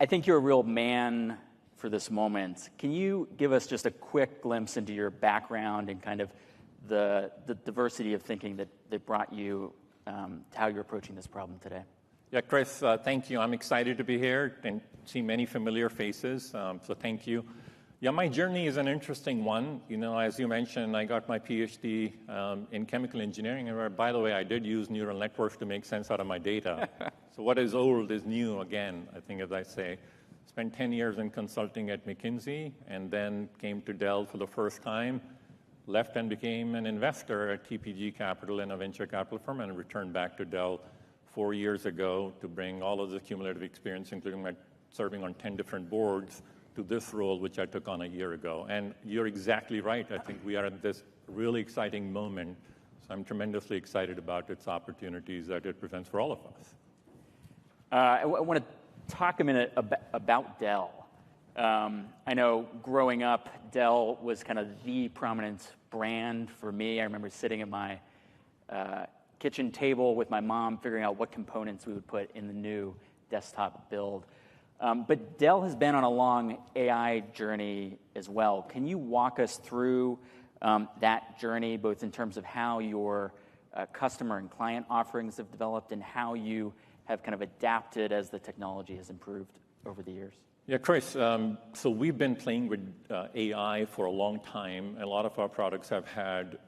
think you're a real man for this moment. Can you give us just a quick glimpse into your background and kind of the diversity of thinking that brought you to how you're approaching this problem today? Yeah, Chris, thank you. I'm excited to be here and see many familiar faces, so thank you. Yeah, my journey is an interesting one. You know, as you mentioned, I got my PhD in chemical engineering, and by the way, I did use neural networks to make sense out of my data. So what is old is new again, I think, as I say. Spent 10 years in consulting at McKinsey, and then came to Dell for the first time, left and became an investor at TPG Capital in a venture capital firm, and returned back to Dell 4 years ago to bring all of the cumulative experience, including my serving on 10 different boards, to this role, which I took on a year ago. And you're exactly right. I think we are at this really exciting moment. So I'm tremendously excited about its opportunities that it presents for all of us. I want to talk a minute about Dell. I know growing up, Dell was kind of the prominent brand for me. I remember sitting at my kitchen table with my mom, figuring out what components we would put in the new desktop build. But Dell has been on a long AI journey as well. Can you walk us through that journey, both in terms of how your customer and client offerings have developed and how you have kind of adapted as the technology has improved over the years? Yeah, Chris, so we've been playing with AI for a long time. A lot of our products have had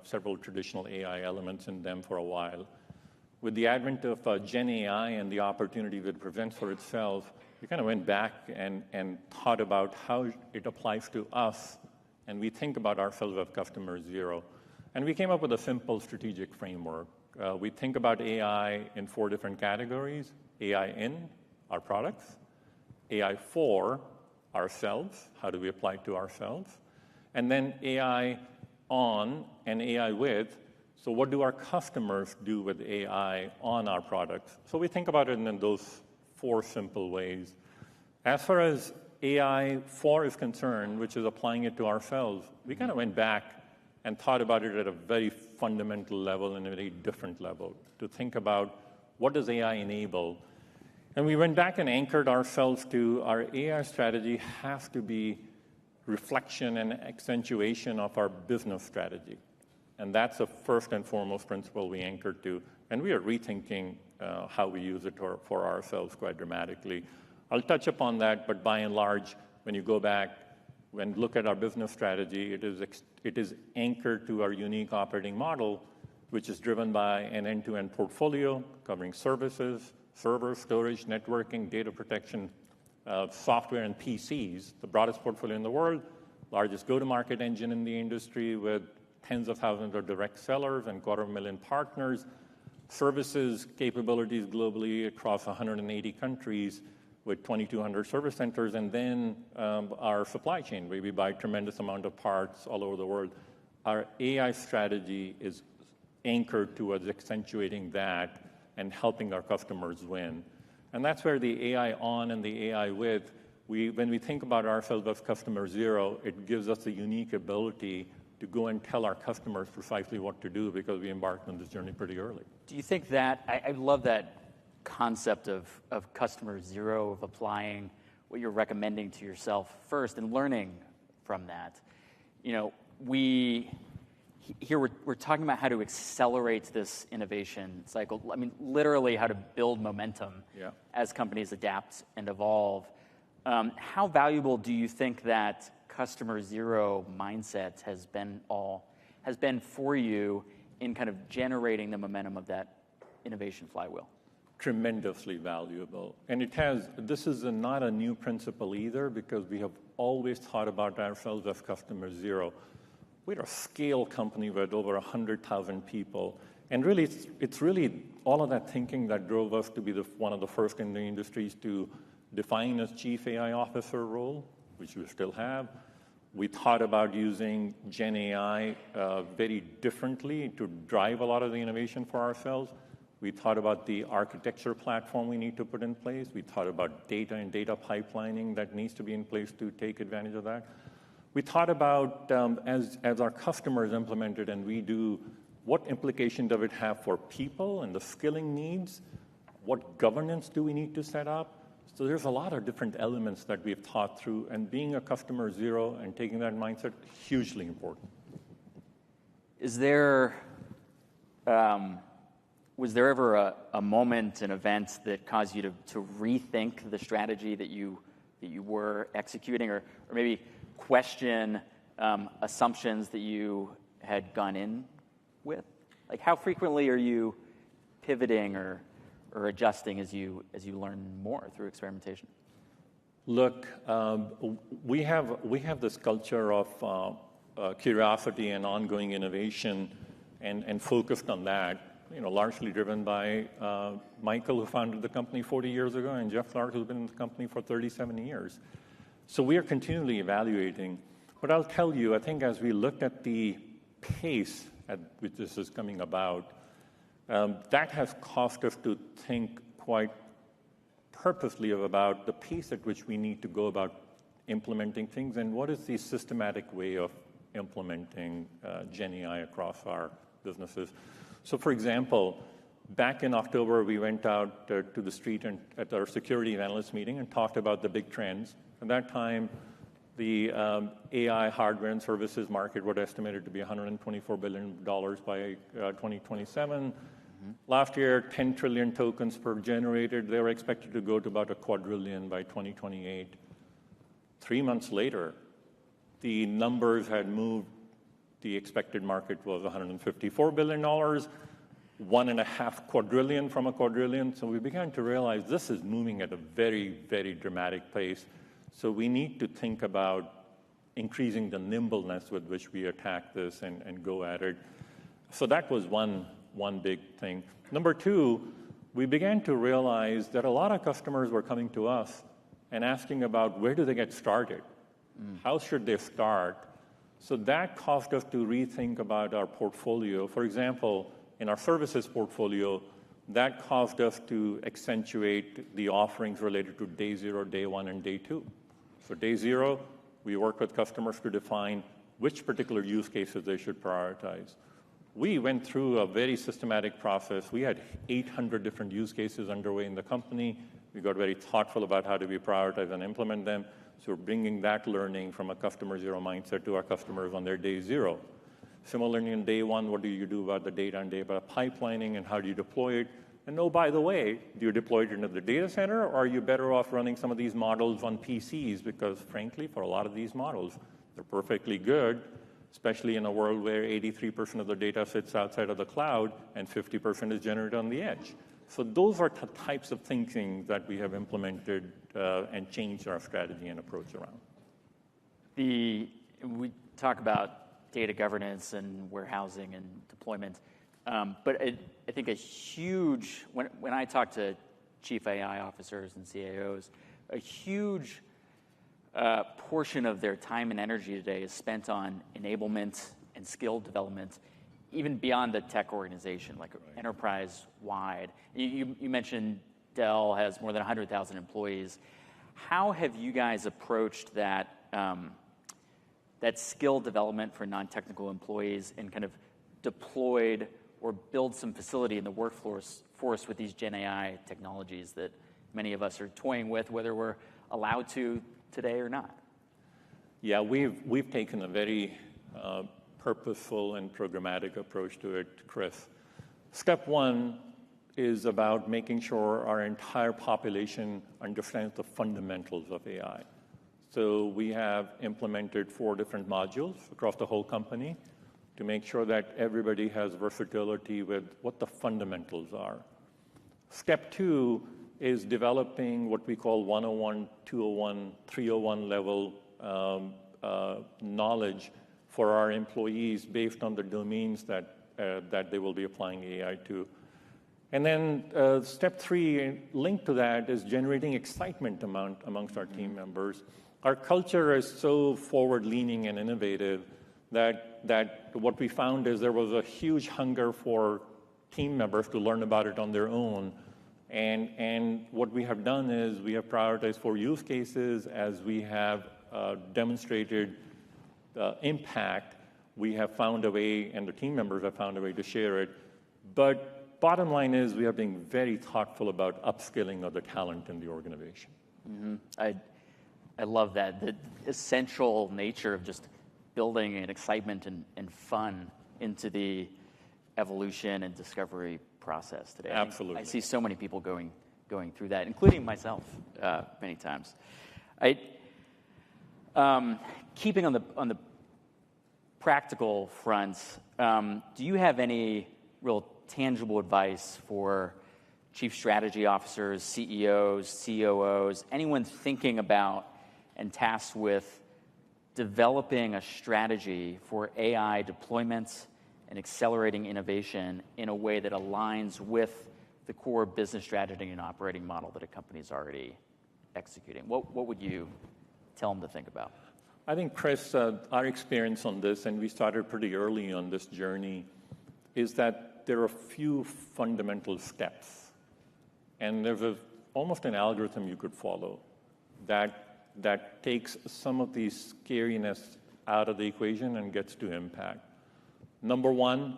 several traditional AI elements in them for a while. With the advent of Gen AI and the opportunity that it presents for itself, we kind of went back and thought about how it applies to us, and we think about ourselves as customer zero. And we came up with a simple strategic framework. We think about AI in 4 different categories: AI in our products, AI for ourselves, how do we apply it to ourselves, and then AI on and AI with. So what do our customers do with AI on our products? So we think about it in those 4 simple ways. As far as AI for is concerned, which is applying it to ourselves, we kind of went back and thought about it at a very fundamental level and a very different level to think about what does AI enable. And we went back and anchored ourselves to our AI strategy has to be reflection and accentuation of our business strategy. And that's the first and foremost principle we anchored to. And we are rethinking how we use it for ourselves quite dramatically. I'll touch upon that, but by and large, when you go back and look at our business strategy, it is anchored to our unique operating model, which is driven by an end-to-end portfolio covering services, servers, storage, networking, data protection, software, and PCs, the broadest portfolio in the world, largest go-to-market engine in the industry with tens of thousands of direct sellers and 250,000 partners, services capabilities globally across 180 countries with 2,200 service centers, and then our supply chain, where we buy a tremendous amount of parts all over the world. Our AI strategy is anchored towards accentuating that and helping our customers win. And that's where the AI on and the AI with, when we think about ourselves as customer zero, it gives us a unique ability to go and tell our customers precisely what to do because we embarked on this journey pretty early. Do you think that, I love that concept of customer zero, of applying what you're recommending to yourself first and learning from that. You know, we're talking about how to accelerate this innovation cycle. I mean, literally how to build momentum as companies adapt and evolve. How valuable do you think that customer zero mindset has been for you in kind of generating the momentum of that innovation flywheel? Tremendously valuable. And this is not a new principle either, because we have always thought about ourselves as customer zero. We're a scale company with over 100,000 people. And really, it's really all of that thinking that drove us to be one of the first in the industries to define a chief AI officer role, which we still have. We thought about using Gen AI very differently to drive a lot of the innovation for ourselves. We thought about the architecture platform we need to put in place. We thought about data and data pipelining that needs to be in place to take advantage of that. We thought about, as our customers implement it and we do, what implication does it have for people and the skilling needs? What governance do we need to set up? So there's a lot of different elements that we've thought through, and being a customer zero and taking that mindset, hugely important. Is there, was there ever a moment, an event that caused you to rethink the strategy that you were executing, or maybe question assumptions that you had gone in with? Like, how frequently are you pivoting or adjusting as you learn more through experimentation? Look, we have this culture of curiosity and ongoing innovation, and focused on that. Largely driven by Michael, who founded the company 40 years ago, and Jeff Clark, who's been in the company for 37 years. So we are continually evaluating. But I'll tell you, I think as we looked at the pace at which this is coming about, that has caused us to think quite purposely about the pace at which we need to go about implementing things, and what is the systematic way of implementing Gen AI across our businesses. So, for example, back in October, we went out to the street and at our security analyst meeting and talked about the big trends. At that time, the AI hardware and services market was estimated to be $124 billion by 2027. Last year, 10 trillion tokens per generated. They were expected to go to about a quadrillion by 2028. 3 months later, the numbers had moved. The expected market was $154 billion, 1.5 quadrillion from a quadrillion. So we began to realize this is moving at a very, very dramatic pace. So we need to think about increasing the nimbleness with which we attack this and go at it. So that was one big thing. Number two, we began to realize that a lot of customers were coming to us and asking about where do they get started? How should they start? So that caused us to rethink about our portfolio. For example, in our services portfolio, that caused us to accentuate the offerings related to day zero, day one, and day two. So day zero, we work with customers to define which particular use cases they should prioritize. We went through a very systematic process. We had 800 different use cases underway in the company. We got very thoughtful about how do we prioritize and implement them. So we're bringing that learning from a customer zero mindset to our customers on their day zero. Similarly, in day one, what do you do about the data and data pipelining, and how do you deploy it? And oh, by the way, do you deploy it into the data center, or are you better off running some of these models on PCs? Because frankly, for a lot of these models, they're perfectly good, especially in a world where 83% of the data sits outside of the cloud and 50% is generated on the edge. So those are the types of thinking that we have implemented and changed our strategy and approach around. We talk about data governance and warehousing and deployment, but I think a huge, when I talk to chief AI officers and CAOs, a huge portion of their time and energy today is spent on enablement and skill development, even beyond the tech organization, like enterprise-wide. You mentioned Dell has more than 100,000 employees. How have you guys approached that skill development for non-technical employees and kind of deployed or build some facility in the workforce with these Gen AI technologies that many of us are toying with, whether we're allowed to today or not? Yeah, we've taken a very purposeful and programmatic approach to it, Chris. Step one is about making sure our entire population understands the fundamentals of AI. So we have implemented 4 different modules across the whole company to make sure that everybody has versatility with what the fundamentals are. Step 2 is developing what we call 101, 201, 301 level knowledge for our employees based on the domains that they will be applying AI to. And then step 3, linked to that, is generating excitement amongst our team members. Our culture is so forward-leaning and innovative that what we found is there was a huge hunger for team members to learn about it on their own. And what we have done is we have prioritized 4 use cases. As we have demonstrated impact, we have found a way, and the team members have found a way to share it. But bottom line is we are being very thoughtful about upskilling of the talent in the organization. I love that, the essential nature of just building an excitement and fun into the evolution and discovery process today. Absolutely. I see so many people going through that, including myself many times. Keeping on the practical fronts, do you have any real tangible advice for chief strategy officers, CEOs, COOs, anyone thinking about and tasked with developing a strategy for AI deployments and accelerating innovation in a way that aligns with the core business strategy and operating model that a company is already executing? What would you tell them to think about? I think, Chris, our experience on this, and we started pretty early on this journey, is that there are a few fundamental steps. And there's almost an algorithm you could follow that takes some of the scariness out of the equation and gets to impact. Number one,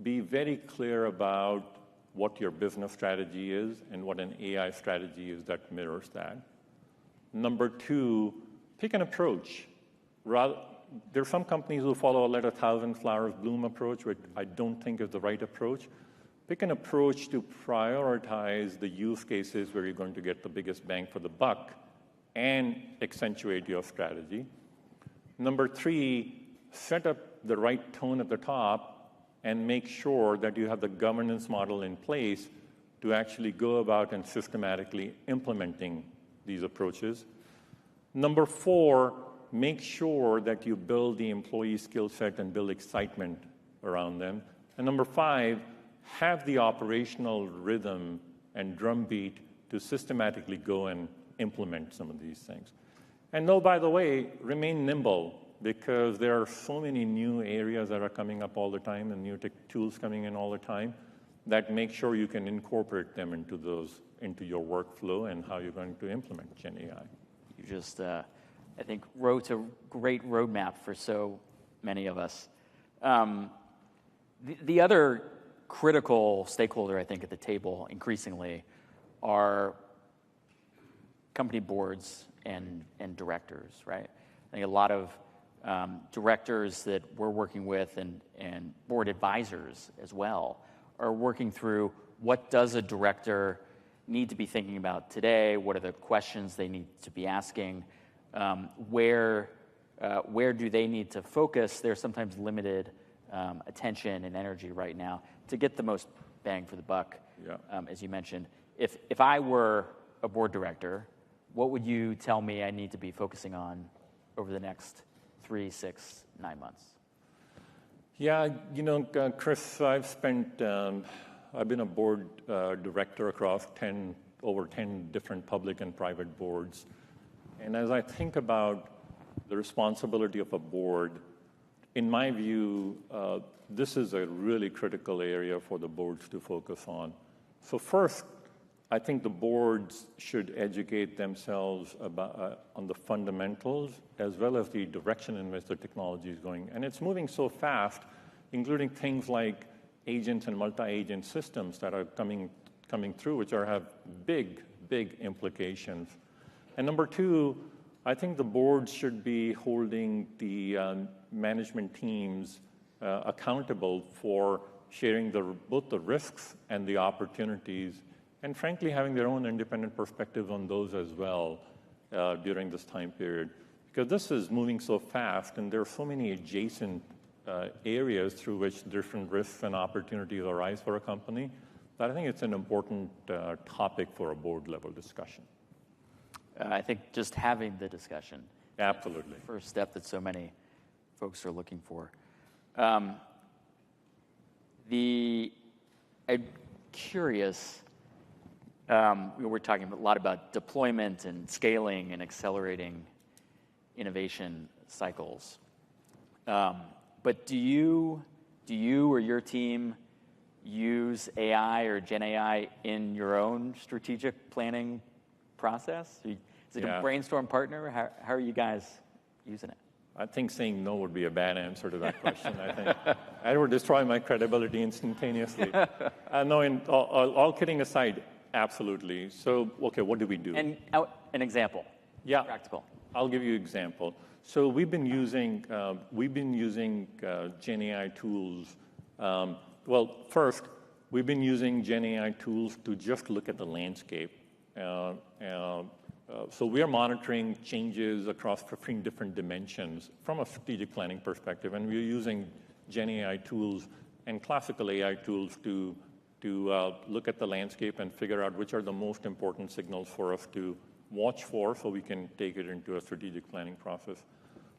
be very clear about what your business strategy is and what an AI strategy is that mirrors that. Number two, pick an approach. There are some companies who follow a let 1,000 flowers bloom approach, which I don't think is the right approach. Pick an approach to prioritize the use cases where you're going to get the biggest bang for the buck and accentuate your strategy. Number three, set up the right tone at the top and make sure that you have the governance model in place to actually go about and systematically implementing these approaches. Number four, make sure that you build the employee skill set and build excitement around them. And number five, have the operational rhythm and drumbeat to systematically go and implement some of these things. And no, by the way, remain nimble, because there are so many new areas that are coming up all the time and new tech tools coming in all the time, that make sure you can incorporate them into your workflow and how you're going to implement Gen AI. You just, I think, wrote a great roadmap for so many of us. The other critical stakeholder, I think, at the table increasingly are company boards and directors, right? I think a lot of directors that we're working with and board advisors as well are working through what does a director need to be thinking about today, what are the questions they need to be asking, where do they need to focus their sometimes limited attention and energy right now to get the most bang for the buck, as you mentioned. If I were a board director, what would you tell me I need to be focusing on over the next 3, 6, 9 months? Yeah, Chris, I've been a board director across over 10 different public and private boards. And as I think about the responsibility of a board, in my view, this is a really critical area for the boards to focus on. So first, I think the boards should educate themselves on the fundamentals as well as the direction in which the technology is going. And it's moving so fast, including things like agents and multi-agent systems that are coming through, which have big implications. And number two, I think the boards should be holding the management teams accountable for sharing both the risks and the opportunities, and frankly, having their own independent perspective on those as well during this time period. Because this is moving so fast, and there are so many adjacent areas through which different risks and opportunities arise for a company, that I think it's an important topic for a board-level discussion. I think just having the discussion. Absolutely. The first step that so many folks are looking for. I'm curious, we're talking a lot about deployment and scaling and accelerating innovation cycles. But do you or your team use AI or Gen AI in your own strategic planning process? Is it a brainstorm partner? How are you guys using it? I think saying no would be a bad answer to that question. I think I would destroy my credibility instantaneously. No, all kidding aside, absolutely. So, okay, what do we do? And an example. Yeah, Practical. I'll give you an example. So we've been using Gen AI tools. Well, first, we've been using Gen AI tools to just look at the landscape. So we are monitoring changes across 15 different dimensions from a strategic planning perspective, and we're using Gen AI tools and classical AI tools to look at the landscape and figure out which are the most important signals for us to watch for so we can take it into a strategic planning process.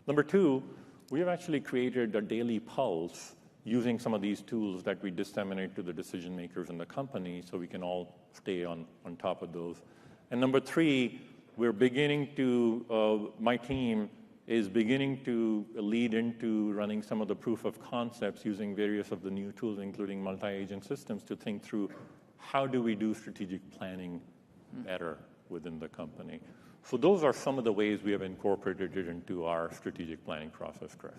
Number two, we have actually created a daily pulse using some of these tools that we disseminate to the decision makers in the company so we can all stay on top of those. And number three, we're beginning to, my team is beginning to lead into running some of the proof of concepts using various of the new tools, including multi-agent systems, to think through how do we do strategic planning better within the company. So those are some of the ways we have incorporated it into our strategic planning process, Chris.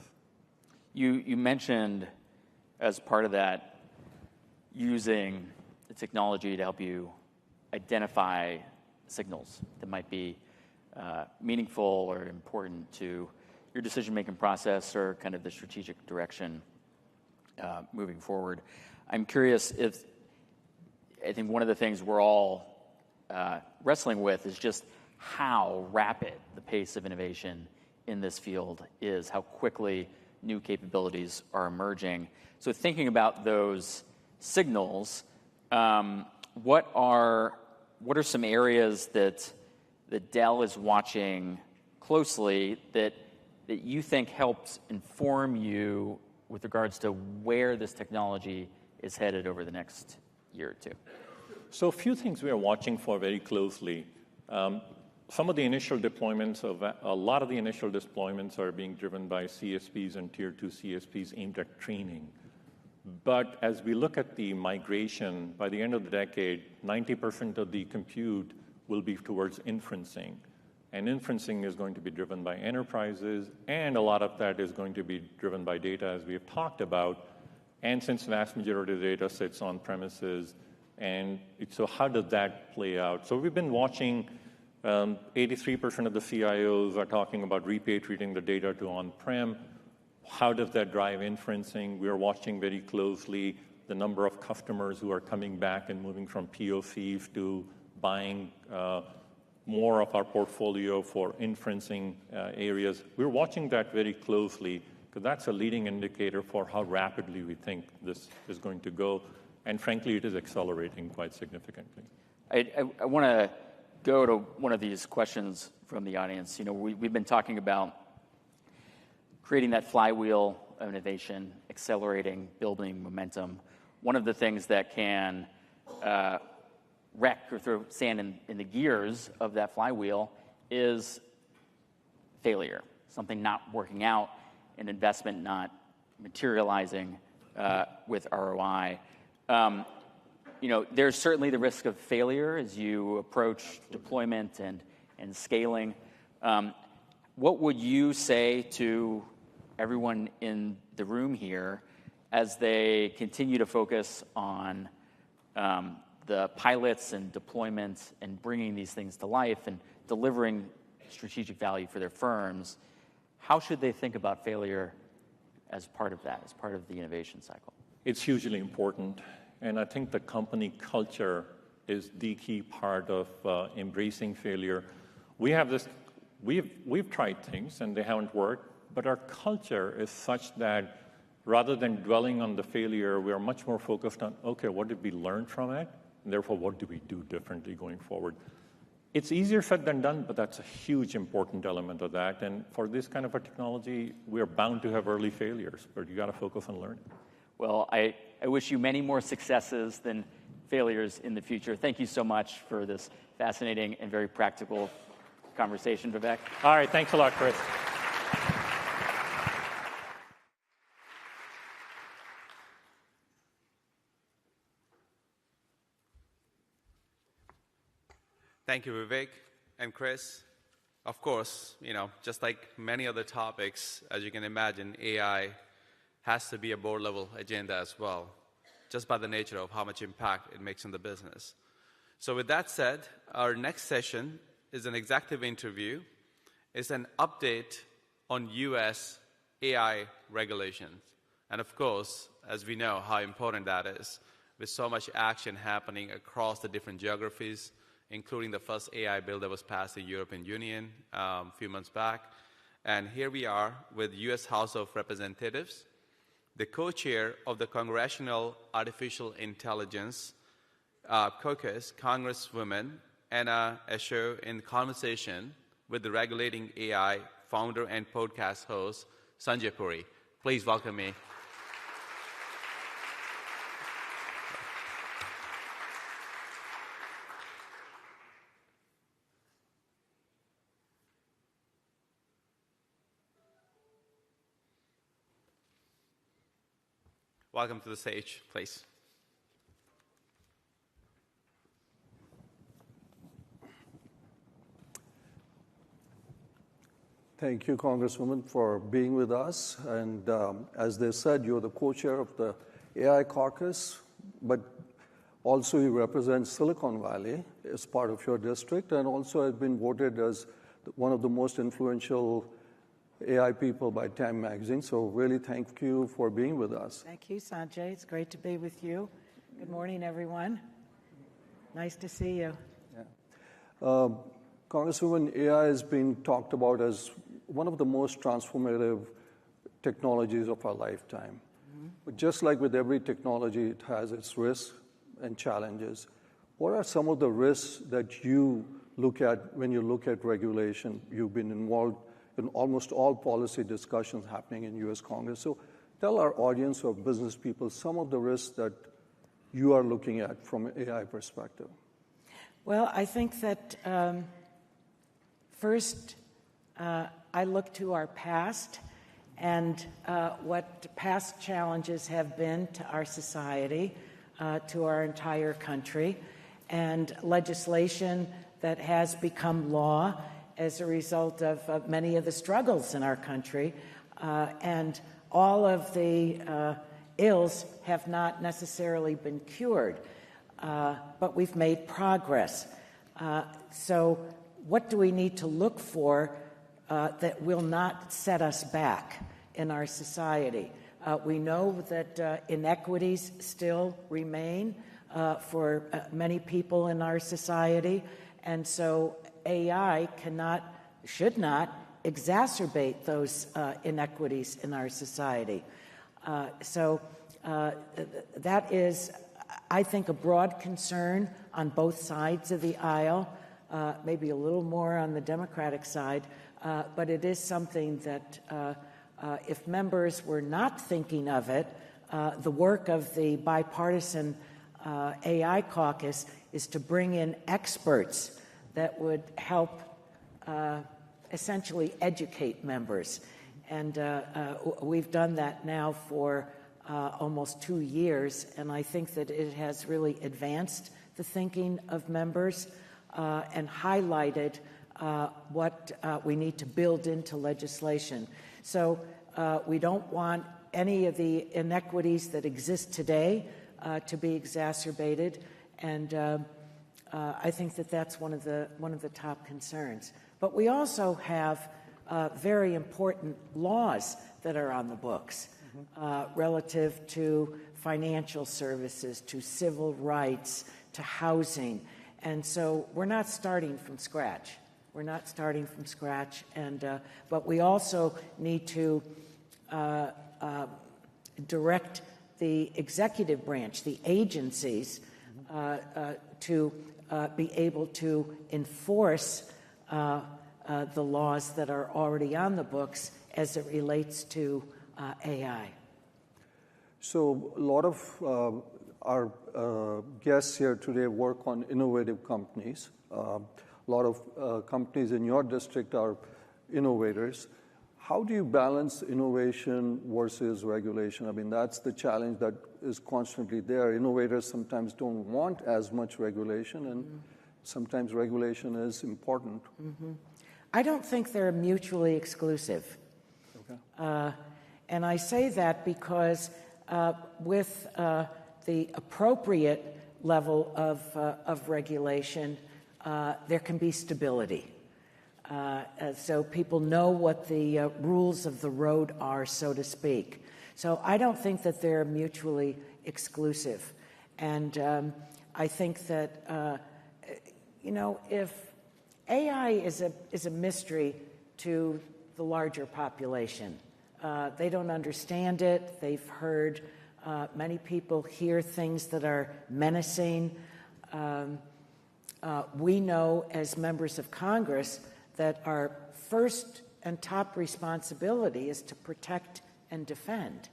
You mentioned as part of that using the technology to help you identify signals that might be meaningful or important to your decision-making process or kind of the strategic direction moving forward. I'm curious if, I think one of the things we're all wrestling with is just how rapid the pace of innovation in this field is, how quickly new capabilities are emerging. So thinking about those signals, what are some areas that Dell is watching closely that you think helps inform you with regards to where this technology is headed over the next year or two? So a few things we are watching for very closely. Some of the initial deployments a lot of the initial deployments are being driven by CSPs and tier 2 CSPs aimed at training. But as we look at the migration, by the end of the decade, 90% of the compute will be towards inferencing. And inferencing is going to be driven by enterprises, and a lot of that is going to be driven by data, as we have talked about. And since the vast majority of the data sits on premises, and so how does that play out? So we've been watching, 83% of the CIOs are talking about repatriating the data to on-prem. How does that drive inferencing? We are watching very closely the number of customers who are coming back and moving from POCs to buying more of our portfolio for inferencing areas. We're watching that very closely because that's a leading indicator for how rapidly we think this is going to go. And frankly, it is accelerating quite significantly. I want to go to one of these questions from the audience. You know, we've been talking about creating that flywheel of innovation, accelerating, building momentum. One of the things that can wreck or throw sand in the gears of that flywheel is failure, something not working out, an investment not materializing with ROI. You know, there's certainly the risk of failure as you approach deployment and scaling. What would you say to everyone in the room here as they continue to focus on the pilots and deployments and bringing these things to life and delivering strategic value for their firms? How should they think about failure as part of that, as part of the innovation cycle? It's hugely important. And I think the company culture is the key part of embracing failure. We've tried things and they haven't worked, but our culture is such that rather than dwelling on the failure, we are much more focused on, okay, what did we learn from it? And therefore, what do we do differently going forward? It's easier said than done, but that's a huge important element of that. And for this kind of a technology, we're bound to have early failures, but you got to focus on learning. Well, I wish you many more successes than failures in the future. Thank you so much for this fascinating and very practical conversation, Vivek. All right, thanks a lot, Chris. Thank you, Vivek and Chris. Of course, just like many other topics, as you can imagine, AI has to be a board-level agenda as well, just by the nature of how much impact it makes in the business. So with that said, our next session is an executive interview. It's an update on U.S. AI regulations. And of course, as we know how important that is, with so much action happening across the different geographies, including the first AI bill that was passed in the European Union a few months back. And here we are with U.S. House of Representatives, the co-chair of the Congressional Artificial Intelligence Caucus, Congresswoman Anna Escher, in conversation with the Regulating AI founder and podcast host, Sanjay Puri. Please welcome me. Welcome to the stage, please. Thank you, Congresswoman, for being with us. And as they said, you're the co-chair of the AI caucus, but also you represent Silicon Valley as part of your district, and also have been voted as one of the most influential AI people by Time Magazine. So really thank you for being with us. Thank you, Sanjay. It's great to be with you. Good morning, everyone. Nice to see you. Yeah. Congresswoman, AI has been talked about as one of the most transformative technologies of our lifetime. Mm-hmm. But just like with every technology, it has its risks and challenges. What are some of the risks that you look at when you look at regulation? You've been involved in almost all policy discussions happening in U.S. Congress. So tell our audience of business people some of the risks that you are looking at from an AI perspective. Well, I think that first, I look to our past and what past challenges have been to our society, to our entire country, and legislation that has become law as a result of many of the struggles in our country. And all of the ills have not necessarily been cured, but we've made progress. So what do we need to look for that will not set us back in our society? We know that inequities still remain for many people in our society, and so AI should not exacerbate those inequities in our society. So that is, I think, a broad concern on both sides of the aisle, maybe a little more on the Democratic side, but it is something that if members were not thinking of it, the work of the bipartisan AI caucus is to bring in experts that would help essentially educate members. And we've done that now for almost 2 years, and I think that it has really advanced the thinking of members and highlighted what we need to build into legislation. So we don't want any of the inequities that exist today to be exacerbated, and I think that that's one of the top concerns. But we also have very important laws that are on the books relative to financial services, to civil rights, to housing. And so we're not starting from scratch. But we also need to direct the executive branch, the agencies, to be able to enforce the laws that are already on the books as it relates to AI. So a lot of our guests here today work on innovative companies. A lot of companies in your district are innovators. How do you balance innovation versus regulation? I mean, that's the challenge that is constantly there. Innovators sometimes don't want as much regulation, and sometimes regulation is important. I don't think they're mutually exclusive. Okay. And I say that because with the appropriate level of regulation, there can be stability. So people know what the rules of the road are, so to speak. So I don't think that they're mutually exclusive. And I think that, if AI is a mystery to the larger population, they don't understand it. They've heard many people hear things that are menacing. We know as members of Congress that our first and top responsibility is to protect and defend.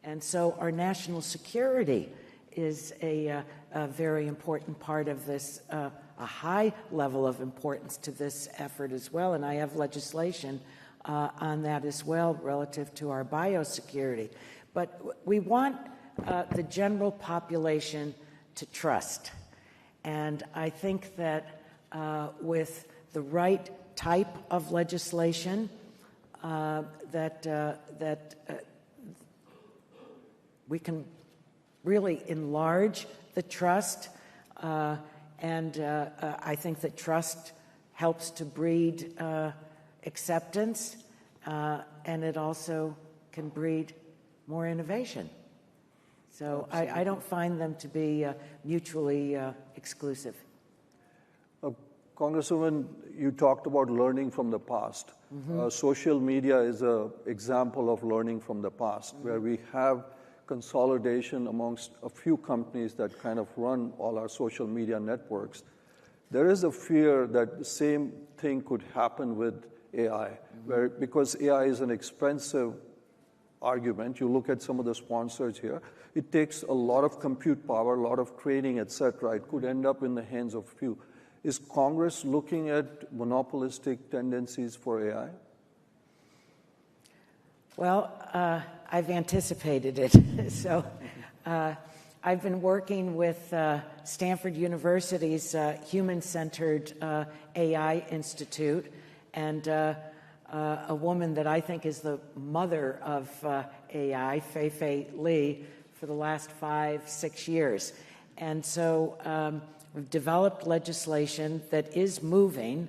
And so our national security is a very important part of this, a high level of importance to this effort as well. And I have legislation on that as well relative to our biosecurity. But we want the general population to trust. And I think that with the right type of legislation, that we can really enlarge the trust, and I think that trust helps to breed acceptance, and it also can breed more innovation. So I don't find them to be mutually exclusive. Congresswoman, you talked about learning from the past. Mm-hmm. Social media is an example of learning from the past, where we have consolidation amongst a few companies that kind of run all our social media networks. There is a fear that the same thing could happen with AI, where because AI is an expensive argument, you look at some of the sponsors here, it takes a lot of compute power, a lot of training, etc. It could end up in the hands of few. Is Congress looking at monopolistic tendencies for AI? Well, I've anticipated it. So I've been working with Stanford University's Human-Centered AI Institute, and a woman that I think is the mother of AI, Fei Li, for the last 5-6 years. And so we've developed legislation that is moving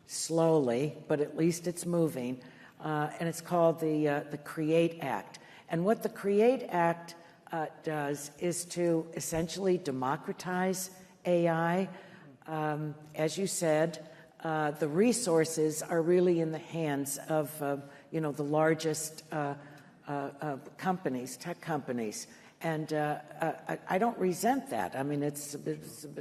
slowly, but at least it's moving, and it's called the CREATE Act. And what the CREATE Act does is to essentially democratize AI. As you said, the resources are really in the hands of the largest companies, tech companies. And I don't resent that. I mean, it's a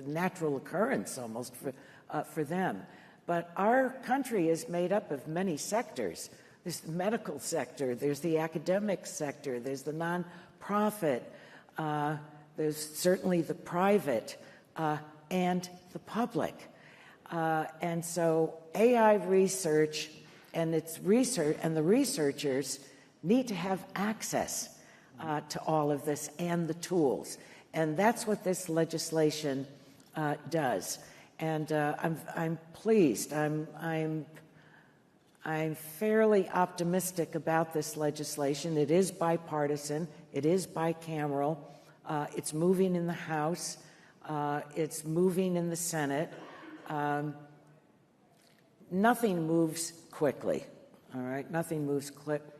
natural occurrence almost for them. But our country is made up of many sectors. There's the medical sector, there's the academic sector, there's the nonprofit, there's certainly the private, and the public. And so AI research and the researchers need to have access to all of this and the tools. And that's what this legislation does. And I'm pleased. I'm fairly optimistic about this legislation. It is bipartisan. It is bicameral. It's moving in the House. It's moving in the Senate. Nothing moves quickly. All right? Nothing moves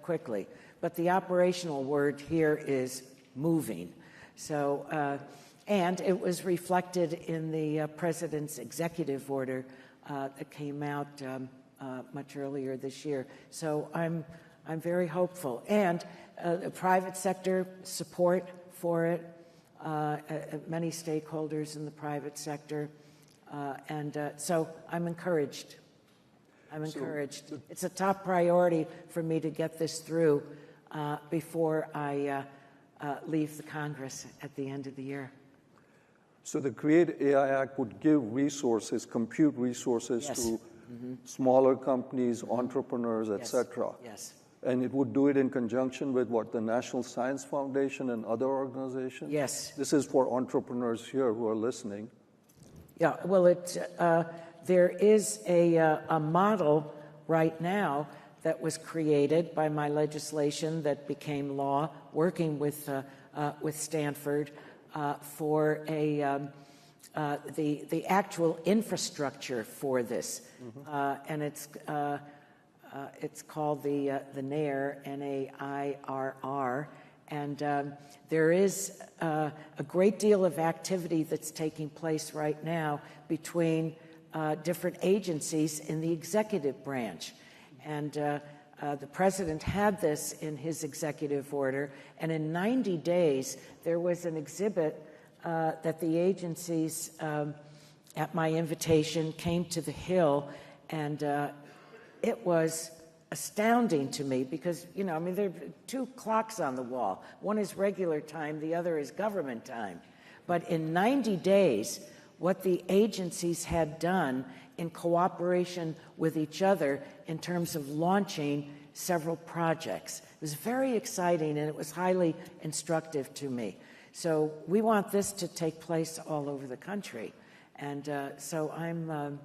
quickly. But the operational word here is moving. So, and it was reflected in the president's executive order that came out much earlier this year. So I'm very hopeful. And the private sector support for it, many stakeholders in the private sector. So I'm encouraged. It's a top priority for me to get this through before I leave the Congress at the end of the year. So the CREATE AI Act would give resources, compute resources to smaller companies, entrepreneurs, etc. Yes. And it would do it in conjunction with what, the National Science Foundation and other organizations? Yes. This is for entrepreneurs here who are listening. Yeah, well, there is a model right now that was created by my legislation that became law, working with Stanford for the actual infrastructure for this, and it's called the NAIR, NAIRR, and there is a great deal of activity that's taking place right now between different agencies in the executive branch. And the president had this in his executive order, and in 90 days, there was an exhibit that the agencies, at my invitation, came to the Hill, and it was astounding to me because, you know, I mean, there are two clocks on the wall. One is regular time, the other is government time. But in 90 days, what the agencies had done in cooperation with each other in terms of launching several projects. It was very exciting, and it was highly instructive to me. So we want this to take place all over the country. And so I'm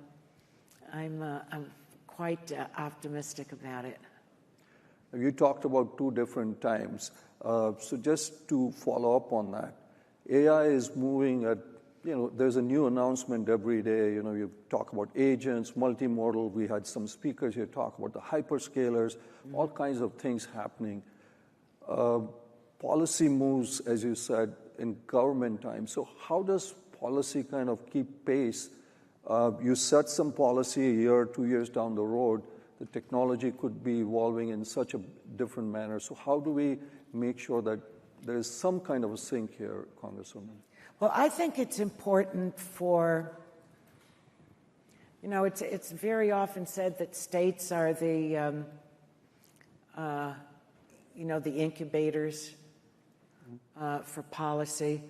quite optimistic about it. You talked about two different times. So just to follow up on that, AI is moving at, you know, there's a new announcement every day. You know, you talk about agents, multimodal. We had some speakers here talk about the hyperscalers, all kinds of things happening. Policy moves, as you said, in government time. So how does policy kind of keep pace? You set some policy a year, 2 years down the road. The technology could be evolving in such a different manner. So how do we make sure that there is some kind of a sync here, Congresswoman? Well, I think it's important for, you know, it's very often said that states are the, you know, the incubators for policy.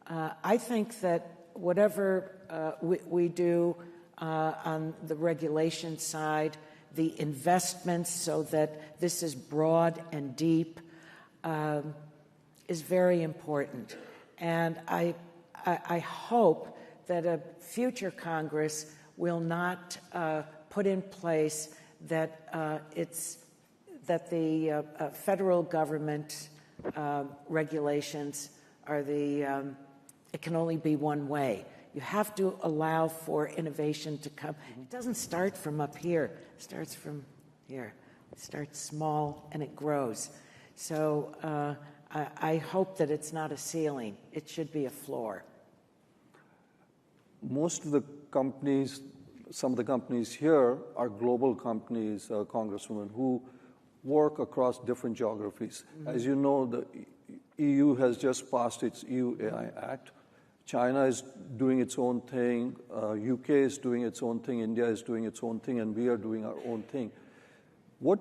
I think that whatever we do on the regulation side, the investments so that this is broad and deep is very important. And I hope that a future Congress will not put in place that that the federal government regulations are it can only be one way. You have to allow for innovation to come. It doesn't start from up here. It starts from here. It starts small and it grows. So I hope that it's not a ceiling. It should be a floor. Most of the companies, some of the companies here are global companies, Congresswoman, who work across different geographies. As you know, the EU has just passed its EU AI Act. China is doing its own thing. UK is doing its own thing. India is doing its own thing, and we are doing our own thing. What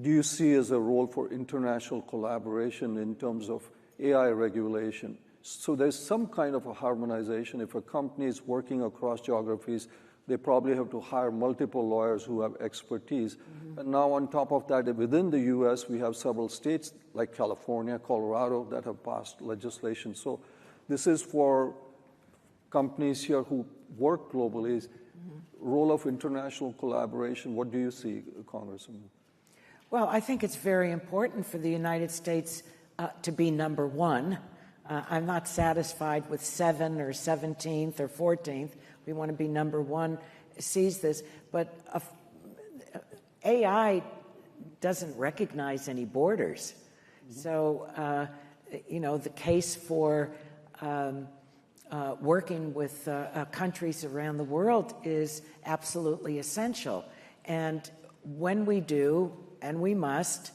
do you see as a role for international collaboration in terms of AI regulation? So there's some kind of a harmonization. If a company is working across geographies, they probably have to hire multiple lawyers who have expertise. And now on top of that, within the U.S., we have several states like California, Colorado that have passed legislation. So this is for companies here who work globally. Role of international collaboration, what do you see, Congresswoman? Well, I think it's very important for the United States to be number one. I'm not satisfied with 7th or 17th or 14th. We want to be number one, seize this. But AI doesn't recognize any borders. So, you know, the case for working with countries around the world is absolutely essential. And when we do, and we must,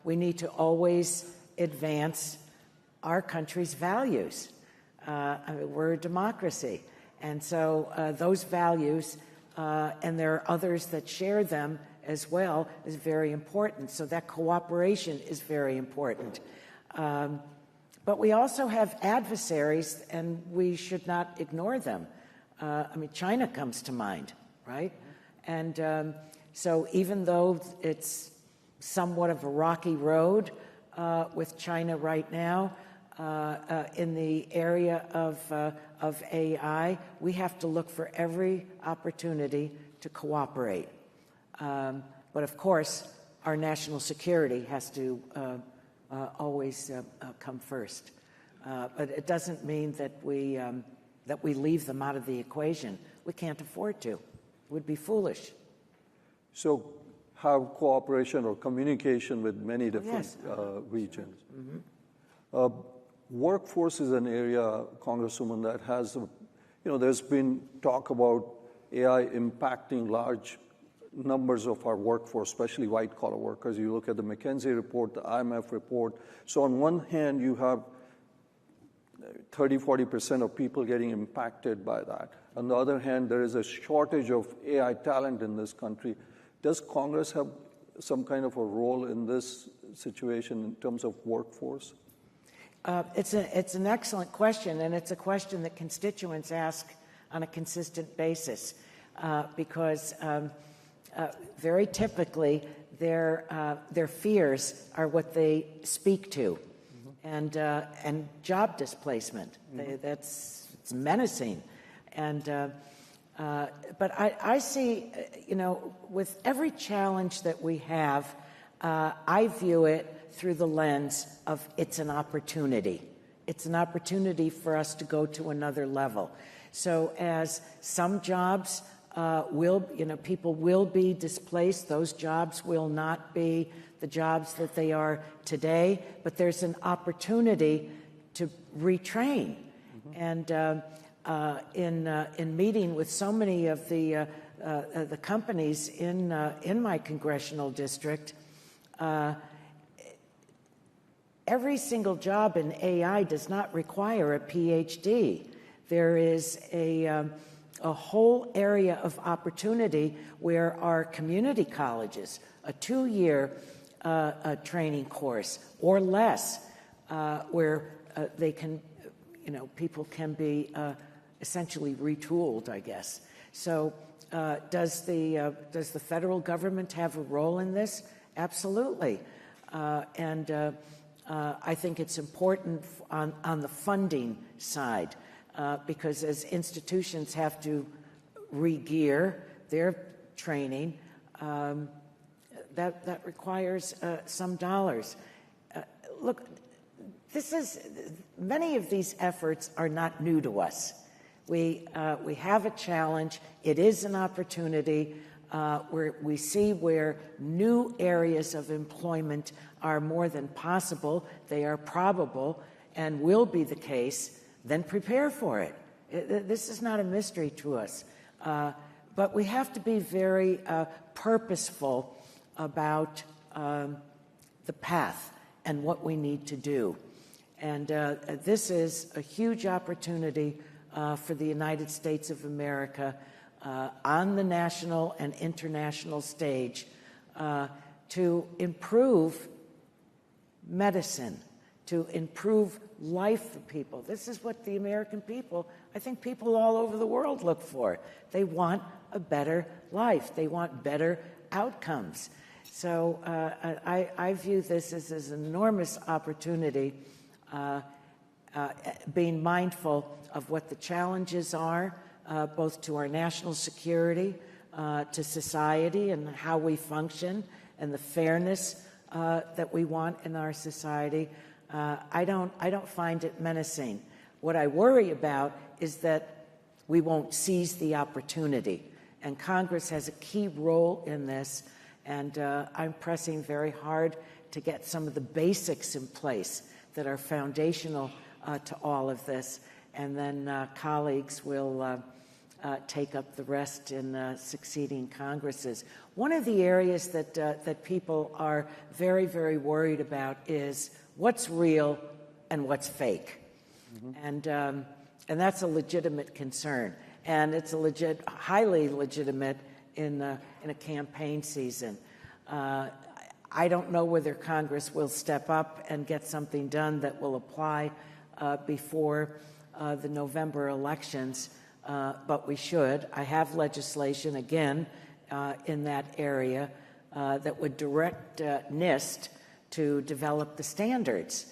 we need to always advance our country's values. I mean, we're a democracy. And so those values, and there are others that share them as well, is very important. So that cooperation is very important. But we also have adversaries, and we should not ignore them. I mean, China comes to mind, right? And so even though it's somewhat of a rocky road with China right now, in the area of AI, we have to look for every opportunity to cooperate. But of course, our national security has to always come first. But it doesn't mean that we leave them out of the equation. We can't afford to. It would be foolish. So have cooperation or communication with many different regions. Workforce is an area, Congresswoman, that has, there's been talk about AI impacting large numbers of our workforce, especially white-collar workers. You look at the McKinsey report, the IMF report. So on one hand, you have 30-40% of people getting impacted by that. On the other hand, there is a shortage of AI talent in this country. Does Congress have some kind of a role in this situation in terms of workforce? It's an excellent question, and it's a question that constituents ask on a consistent basis because very typically their fears are what they speak to, and job displacement. It's menacing, but I see, with every challenge that we have, I view it through the lens of it's an opportunity. It's an opportunity for us to go to another level. So as some jobs people will be displaced, those jobs will not be the jobs that they are today, but there's an opportunity to retrain. And in meeting with so many of the companies in my congressional district, every single job in AI does not require a PhD. There is a whole area of opportunity where our community colleges, a 2-year training course or less, where they can, people can be essentially retooled, I guess. So does the federal government have a role in this? Absolutely. And I think it's important on the funding side because as institutions have to re-gear their training, that requires some dollars. Look, many of these efforts are not new to us. We have a challenge. It is an opportunity. Where we see where new areas of employment are more than possible, they are probable and will be the case, then prepare for it. This is not a mystery to us. But we have to be very purposeful about the path and what we need to do. And this is a huge opportunity for the United States of America on the national and international stage to improve medicine, to improve life for people. This is what the American people, I think people all over the world look for. They want a better life. They want better outcomes. So I view this as an enormous opportunity, being mindful of what the challenges are, both to our national security, to society and how we function, and the fairness that we want in our society. I don't find it menacing. What I worry about is that we won't seize the opportunity. And Congress has a key role in this, and I'm pressing very hard to get some of the basics in place that are foundational to all of this. And then colleagues will take up the rest in succeeding Congresses. One of the areas that people are very, very worried about is what's real and what's fake. And that's a legitimate concern. And it's highly legitimate in a campaign season. I don't know whether Congress will step up and get something done that will apply before the November elections, but we should. I have legislation, again, in that area that would direct NIST to develop the standards